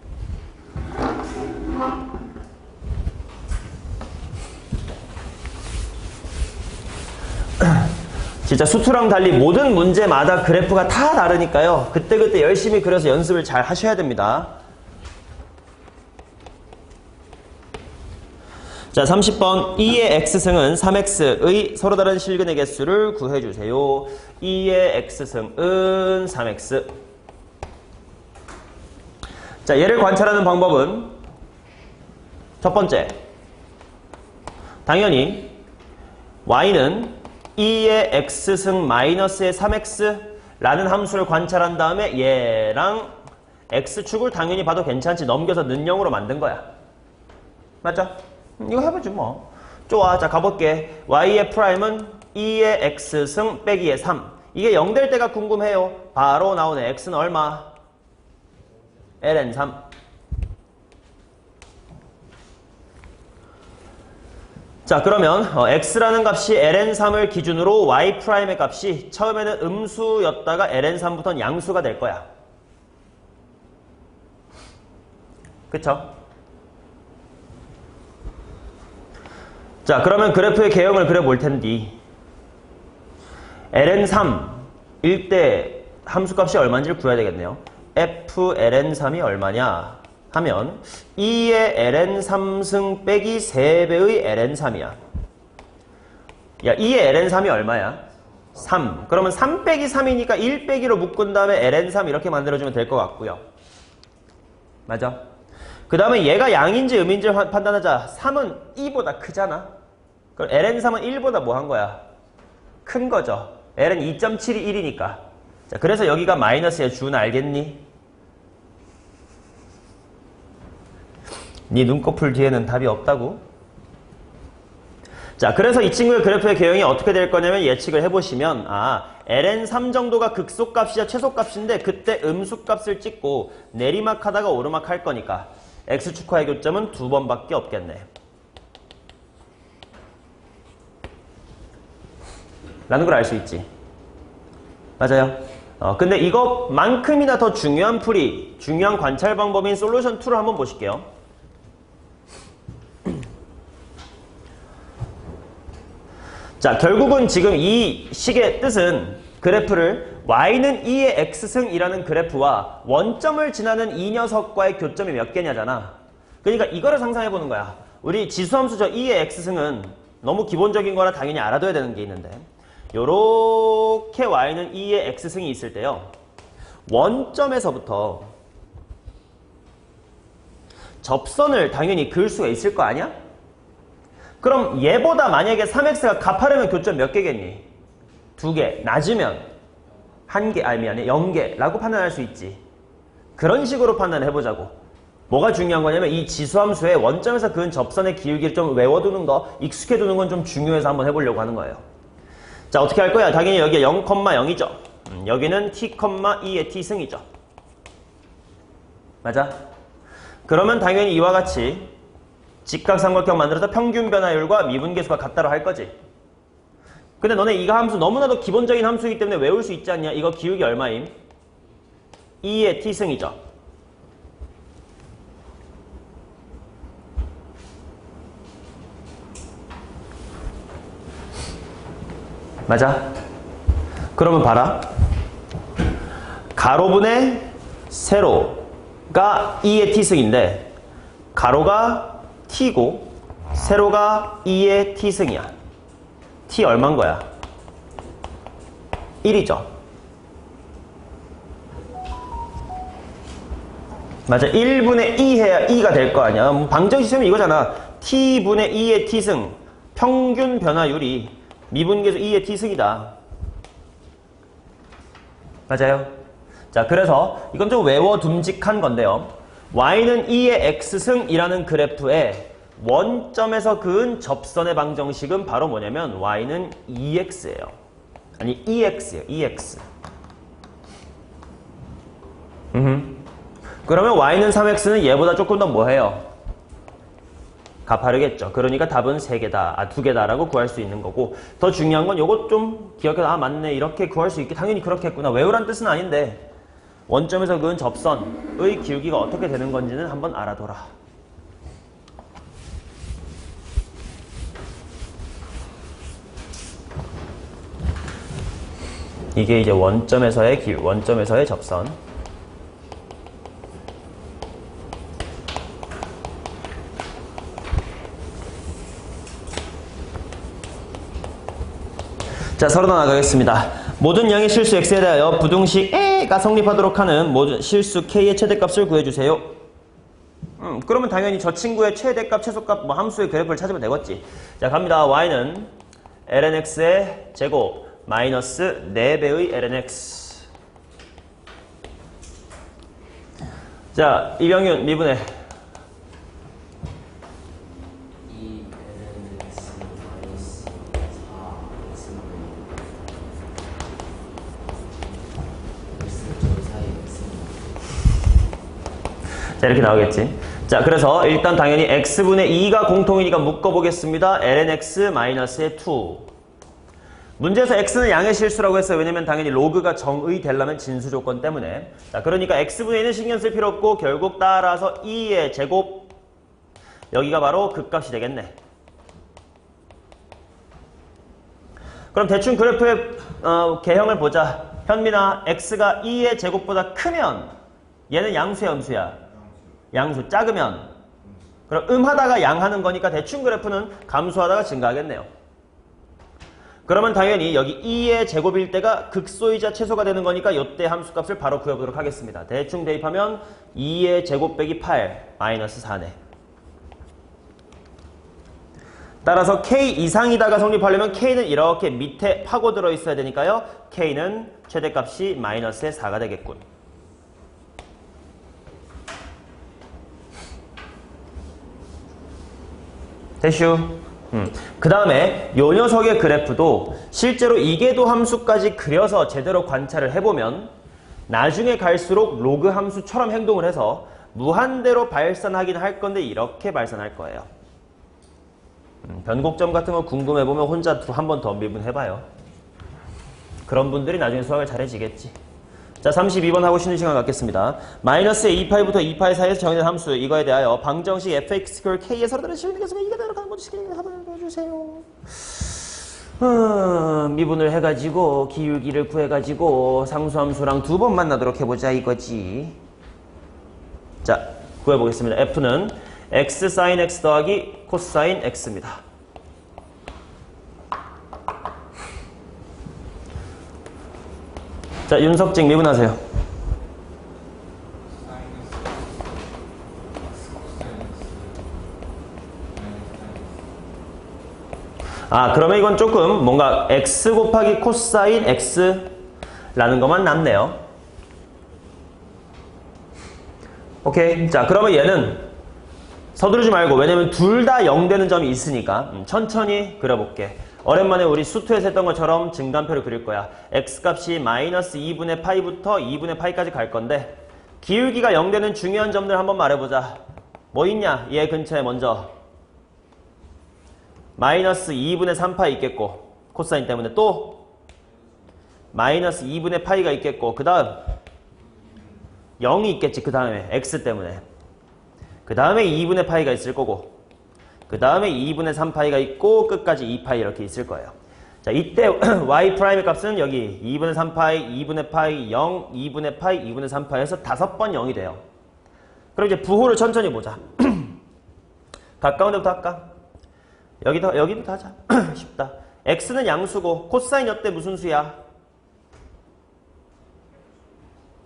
S1: 진짜 수투랑 달리 모든 문제마다 그래프가 다 다르니까요. 그때그때 열심히 그려서 연습을 잘 하셔야 됩니다. 자, 30번 2의 x승은 3x의 서로 다른 실근의 개수를 구해주세요. 2의 x승은 3x. 자, 얘를 관찰하는 방법은 첫 번째, 당연히 y는 2의 x승 마이너스의 3x라는 함수를 관찰한 다음에 얘랑 x축을 당연히 봐도 괜찮지. 넘겨서 는영으로 만든 거야. 맞죠? 이거 해보지 뭐. 좋아. 자, 가볼게. y의 프라임은 2의 x승 빼기의 3. 이게 0 될 때가 궁금해요. 바로 나오네. x는 얼마? ln3. 자, 그러면 x라는 값이 ln3을 기준으로 y'의 값이 처음에는 음수였다가 ln3부터는 양수가 될 거야. 그쵸? 자, 그러면 그래프의 개형을 그려볼 텐데 ln3일 때 함수값이 얼마인지를 구해야 되겠네요. f ln3이 얼마냐 하면 2의 ln3승 빼기 3배의 ln3이야. 야, 2의 ln3이 얼마야? 3. 그러면 3 빼기 3이니까 1 빼기로 묶은 다음에 ln3 이렇게 만들어주면 될 것 같고요. 맞아? 그 다음에 얘가 양인지 음인지 판단하자. 3은 2보다 크잖아. 그럼 ln3은 1보다 뭐 한 거야? 큰 거죠. ln 2.7이 1이니까. 자, 그래서 여기가 마이너스의 준 알겠니? 네 눈꺼풀 뒤에는 답이 없다고? 자, 그래서 이 친구의 그래프의 개형이 어떻게 될 거냐면 예측을 해보시면 ln3 정도가 극소값이자 최소값인데 그때 음수값을 찍고 내리막 하다가 오르막 할 거니까 x축화의 교점은 2번밖에 없겠네. 라는 걸 알 수 있지. 맞아요. 근데 이것만큼이나 더 중요한 풀이, 중요한 관찰 방법인 솔루션 2를 한번 보실게요. 자, 결국은 지금 이 식의 뜻은 그래프를 y는 2의 x승이라는 그래프와 원점을 지나는 이 녀석과의 교점이 몇 개냐잖아. 그러니까 이거를 상상해 보는 거야. 우리 지수함수죠. E의 x승은 너무 기본적인 거라 당연히 알아둬야 되는 게 있는데 요렇게 y는 E의 x승이 있을 때요. 원점에서부터 접선을 당연히 그을 수가 있을 거 아니야? 그럼 얘보다 만약에 3x가 가파르면 교점 몇 개겠니? 2개. 낮으면 1개, 아니 미안해 0개라고 판단할 수 있지. 그런 식으로 판단해보자고. 뭐가 중요한 거냐면 이 지수함수의 원점에서 그은 접선의 기울기를 좀 외워두는 거, 익숙해두는 건 좀 중요해서 한번 해보려고 하는 거예요. 자, 어떻게 할 거야? 당연히 여기에 0,0이죠. 여기는 t,2의 t승이죠. 맞아? 그러면 당연히 이와 같이 직각삼각형 만들어서 평균 변화율과 미분계수가 같다로 할 거지. 근데 너네 이거 함수 너무나도 기본적인 함수이기 때문에 외울 수 있지 않냐? 이거 기울기 얼마임? 2의 t승이죠. 맞아? 그러면 봐라. 가로분의 세로가 2의 t승인데 가로가 t고 세로가 2의 t승이야. t 얼마인 거야? 1이죠. 맞아. 1분의 2 해야 2가 될 거 아니야. 방정식 쓰면 이거잖아. t분의 2의 t승 평균 변화율이 미분계수 2의 t승이다. 맞아요? 자, 그래서 이건 좀 외워둠직한 건데요. y는 2의 x승이라는 그래프의 원점에서 그은 접선의 방정식은 바로 뭐냐면 y는 2x예요. 아니 2x예요. 2x. 그러면 y는 3x는 얘보다 조금 더 뭐해요? 가파르겠죠. 그러니까 답은 3개다. 2개다라고 구할 수 있는 거고 더 중요한 건 요것 좀 기억해서 아 맞네 이렇게 구할 수 있게 당연히 그렇게 했구나. 외우란 뜻은 아닌데 원점에서 그은 접선의 기울기가 어떻게 되는 건지는 한번 알아둬라. 이게 이제 원점에서의 접선. 자, 서로 나가겠습니다. 모든 양의 실수 x에 대하여 부등식 a가 성립하도록 하는 모든 실수 k의 최대값을 구해주세요. 그러면 당연히 저 친구의 최대값, 최소값, 뭐 함수의 그래프를 찾으면 되겠지. 자, 갑니다. y는 lnx의 제곱 마이너스 4배의 lnx. 자, 이병윤 미분해. 자, 이렇게 나오겠지. 자, 그래서 일단 당연히 x분의 2가 공통이니까 묶어보겠습니다. lnx-의 2. 문제에서 x는 양의 실수라고 했어요. 왜냐면 당연히 로그가 정의 되려면 진수 조건 때문에. 자, 그러니까 x분의 1은 신경 쓸 필요 없고 결국 따라서 2의 제곱. 여기가 바로 극값이 되겠네. 그럼 대충 그래프의 개형을 보자. 현민아, x가 2의 제곱보다 크면 얘는 양수야, 음수야? 양수. 작으면 그럼 음하다가 양하는 거니까 대충 그래프는 감소하다가 증가하겠네요. 그러면 당연히 여기 2의 제곱일 때가 극소이자 최소가 되는 거니까 이때 함수값을 바로 구해보도록 하겠습니다. 대충 대입하면 2의 제곱 빼기 8 마이너스 4네. 따라서 k 이상이다가 성립하려면 k는 이렇게 밑에 파고들어 있어야 되니까요. k는 최대값이 마이너스의 4가 되겠군. 대슈. 그 다음에 요 녀석의 그래프도 실제로 이계도 함수까지 그려서 제대로 관찰을 해보면 나중에 갈수록 로그 함수처럼 행동을 해서 무한대로 발산하긴 할 건데 이렇게 발산할 거예요. 변곡점 같은 거 궁금해보면 혼자 한 번 더 미분해봐요. 그런 분들이 나중에 수학을 잘해지겠지. 자, 32번 하고 쉬는 시간 갖겠습니다. 마이너스의 2파이부터 2파이 사이에서 정의된 함수 이거에 대하여 방정식 fx k에 서로 다른 식을 내겠으면 이게 대로 가는 모든 식을 합을 해주세요. 미분을 해가지고 기울기를 구해가지고 상수함수랑 2번 만나도록 해보자 이거지. 자, 구해보겠습니다. f는 x 사인 x 더하기 코사인 x입니다. 자, 윤석증 미분하세요. 아, 그러면 이건 조금 뭔가 x 곱하기 코사인 x라는 것만 남네요. 오케이. 자, 그러면 얘는 서두르지 말고, 왜냐면 둘 다 0 되는 점이 있으니까 천천히 그려볼게. 오랜만에 우리 수투에서 했던 것처럼 증간표를 그릴 거야. x값이 마이너스 2분의 파이부터 2분의 파이까지 갈 건데, 기울기가 0 되는 중요한 점들 한번 말해보자. 뭐 있냐? 얘 근처에 먼저 마이너스 2분의 3파이 있겠고, 코사인 때문에 또 마이너스 2분의 파이가 있겠고, 그 다음 0이 있겠지. 그 다음에 x 때문에. 그 다음에 2분의 파이가 있을 거고, 그 다음에 2분의 3파이가 있고, 끝까지 2파이 이렇게 있을 거예요. 자, 이때 y 프라임의 값은 여기 2분의 3파이, 2분의 파이, 0, 2분의 파이, 2분의 3파이에서 5번 0이 돼요. 그럼 이제 부호를 천천히 보자. 가까운 데부터 할까? 여기부터 하자. 쉽다. x는 양수고, 코사인 여때 무슨 수야?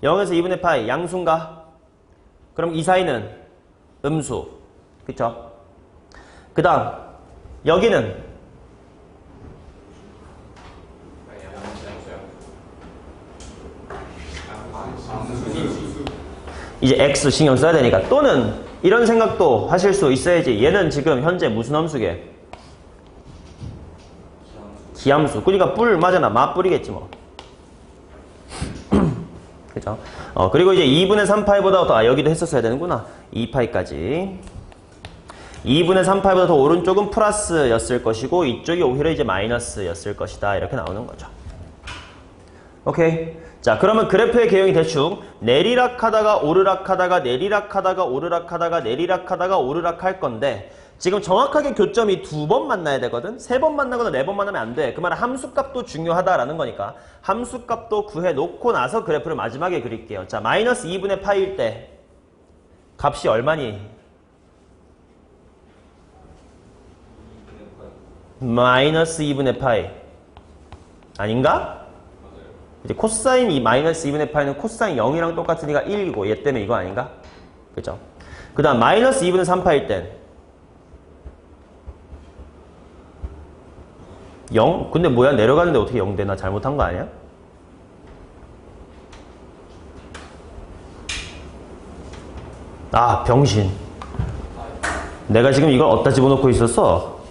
S1: 0에서 2분의 파이, 양수인가? 그럼 이 사이는 음수. 그쵸? 그 다음, 여기는 이제 x 신경 써야 되니까. 또는 이런 생각도 하실 수 있어야지. 얘는 지금 현재 무슨 함수게? 기함수. 그러니까 뿔 맞아나 맞뿔이겠지 뭐. 그죠? 그리고 이제 2분의 3파이보다 더, 여기도 했었어야 되는구나. 2파이까지. 2분의 3파이보다 더 오른쪽은 플러스였을 것이고, 이쪽이 오히려 이제 마이너스였을 것이다. 이렇게 나오는 거죠. 오케이. 자, 그러면 그래프의 개형이 대충 내리락 하다가 오르락 하다가 내리락 하다가 오르락 하다가 내리락 하다가 오르락 할 건데, 지금 정확하게 교점이 2번 만나야 되거든? 3번 만나거나 4번 만나면 안 돼. 그 말은 함수값도 중요하다라는 거니까 함수값도 구해놓고 나서 그래프를 마지막에 그릴게요. 자, 마이너스 2분의 파이일 때 값이 얼마니? 마이너스 2분의 파이 아닌가? 이제 코사인 마이너스 2분의 파이는 코사인 0이랑 똑같으니까 1이고, 얘 때문에 이거 아닌가? 그죠? 그 다음 마이너스 2분의 3파일 땐 0? 근데 뭐야, 내려가는데 어떻게 0 되나? 잘못한 거 아니야? 아, 병신. 내가 지금 이걸 어디다 집어넣고 있었어?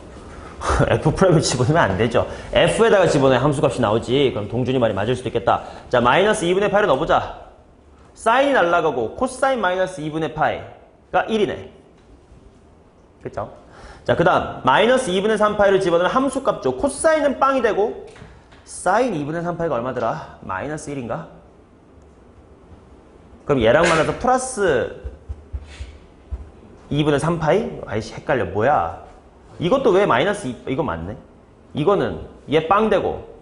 S1: F'을 집어넣으면 안 되죠. F에다가 집어넣어야 함수값이 나오지. 그럼 동준이 말이 맞을 수도 있겠다. 자, 마이너스 2분의 파이를 넣어보자. 사인이 날라가고 코사인 마이너스 2분의 파이가 1이네. 그쵸? 자, 그 다음 마이너스 2분의 3파이를 집어넣으면 함수값 줘. 코사인은 빵이 되고, 사인 2분의 3파이가 얼마더라? 마이너스 1인가? 그럼 얘랑 만나서 플러스 2분의 3파이? 아이씨, 헷갈려. 뭐야? 이것도 왜 마이너스 2, 이거 맞네? 이거는 얘 빵 되고,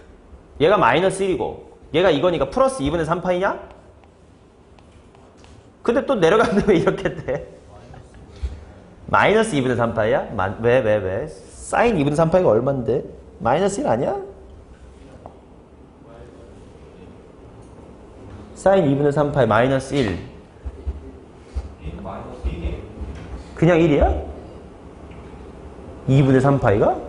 S1: 얘가 마이너스 1이고, 얘가 이거니까 플러스 2분의 3파이냐? 근데 또 내려갔는데 왜 이렇게 돼? 마이너스 2분의 3파이야? 왜? 사인 2분의 3파이가 얼만데? 마이너스 1 아니야? 사인 2분의 3파이 마이너스 1. 그냥 1이야? 2분의 3파이가?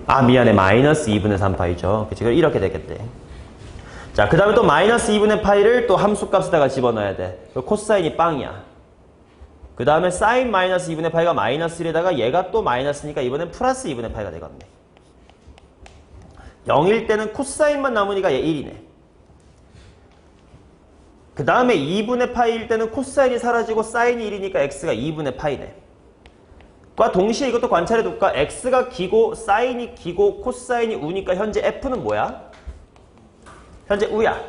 S1: 아, 미안해. 마이너스 2분의 3파이죠. 그치? 이렇게 되겠대. 자, 그 다음에 또 마이너스 2분의 파이를 또 함수값에다가 집어넣어야 돼. 코사인이 빵이야. 그 다음에 사인 마이너스 2분의 파이가 마이너스 1에다가 얘가 또 마이너스니까 이번엔 플러스 2분의 파이가 되겠네. 0일 때는 코사인만 남으니까 얘 1이네. 그 다음에 2분의 파이일 때는 코사인이 사라지고 사인이 1이니까 x가 2분의 파이네. 과 동시에 이것도 관찰해둘까? x가 기고 사인이 기고 코사인이 우니까 현재 f는 뭐야? 현재 우야.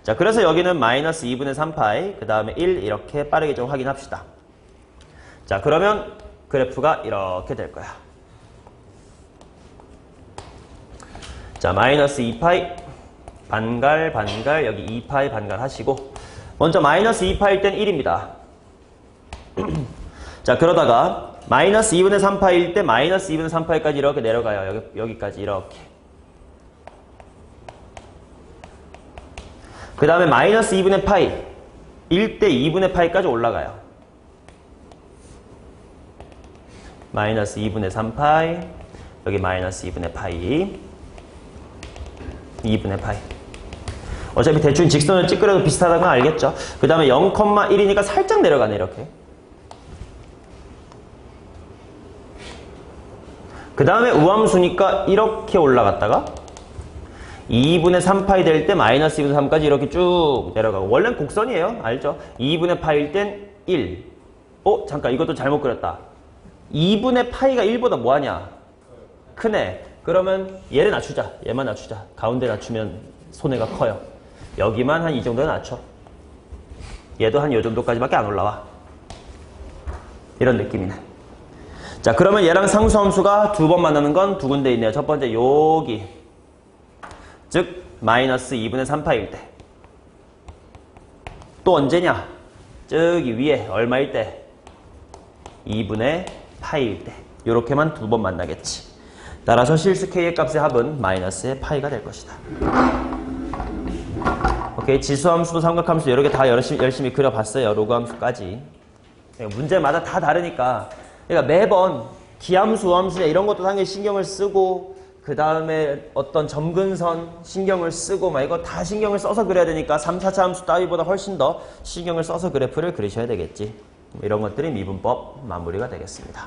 S1: 자, 그래서 여기는 마이너스 2분의 3파이, 그 다음에 1 이렇게 빠르게 좀 확인합시다. 자, 그러면 그래프가 이렇게 될 거야. 자, 마이너스 2파이 반갈 여기 2파이 반갈 하시고, 먼저 마이너스 2파일 땐 1입니다. 자, 그러다가 마이너스 2분의 3파일 때 마이너스 2분의 3파일까지 이렇게 내려가요. 여기까지 이렇게. 그 다음에 마이너스 2분의 파이 1대 2분의 파이까지 올라가요. 마이너스 2분의 3파이 여기 마이너스 2분의 파이 2분의 파이. 어차피 대충 직선을 찍으려도 비슷하다는 건 알겠죠? 그 다음에 0,1이니까 살짝 내려가네 이렇게. 그 다음에 우함수니까 이렇게 올라갔다가 2분의 3파이 될 때 마이너스 2분의 3까지 이렇게 쭉 내려가고, 원래는 곡선이에요. 알죠? 2분의 파일 땐 1. 잠깐 이것도 잘못 그렸다. 2분의 파이가 1보다 뭐하냐? 크네. 그러면 얘를 낮추자. 얘만 낮추자. 가운데 낮추면 손해가 커요. 여기만 한 이 정도에 낮춰. 얘도 한 이 정도까지밖에 안 올라와. 이런 느낌이네. 자, 그러면 얘랑 상수함수가 두 번 만나는 건 두 군데 있네요. 첫 번째 여기, 즉 마이너스 2분의 3파일 때. 또 언제냐? 저기 위에 얼마일 때? 2분의 파일 때. 요렇게만 두 번 만나겠지. 따라서 실수 k의 값의 합은 마이너스의 파이가 될 것이다. 오케이, 지수함수도 삼각함수 여러 개 다 열심히 그려봤어요. 로그함수까지. 문제마다 다 다르니까. 그러니까 매번 기함수, 우함수냐 이런 것도 당연히 신경을 쓰고, 그 다음에 어떤 점근선 신경을 쓰고, 막 이거 다 신경을 써서 그려야 되니까 3, 4차 함수 따위보다 훨씬 더 신경을 써서 그래프를 그리셔야 되겠지. 이런 것들이 미분법 마무리가 되겠습니다.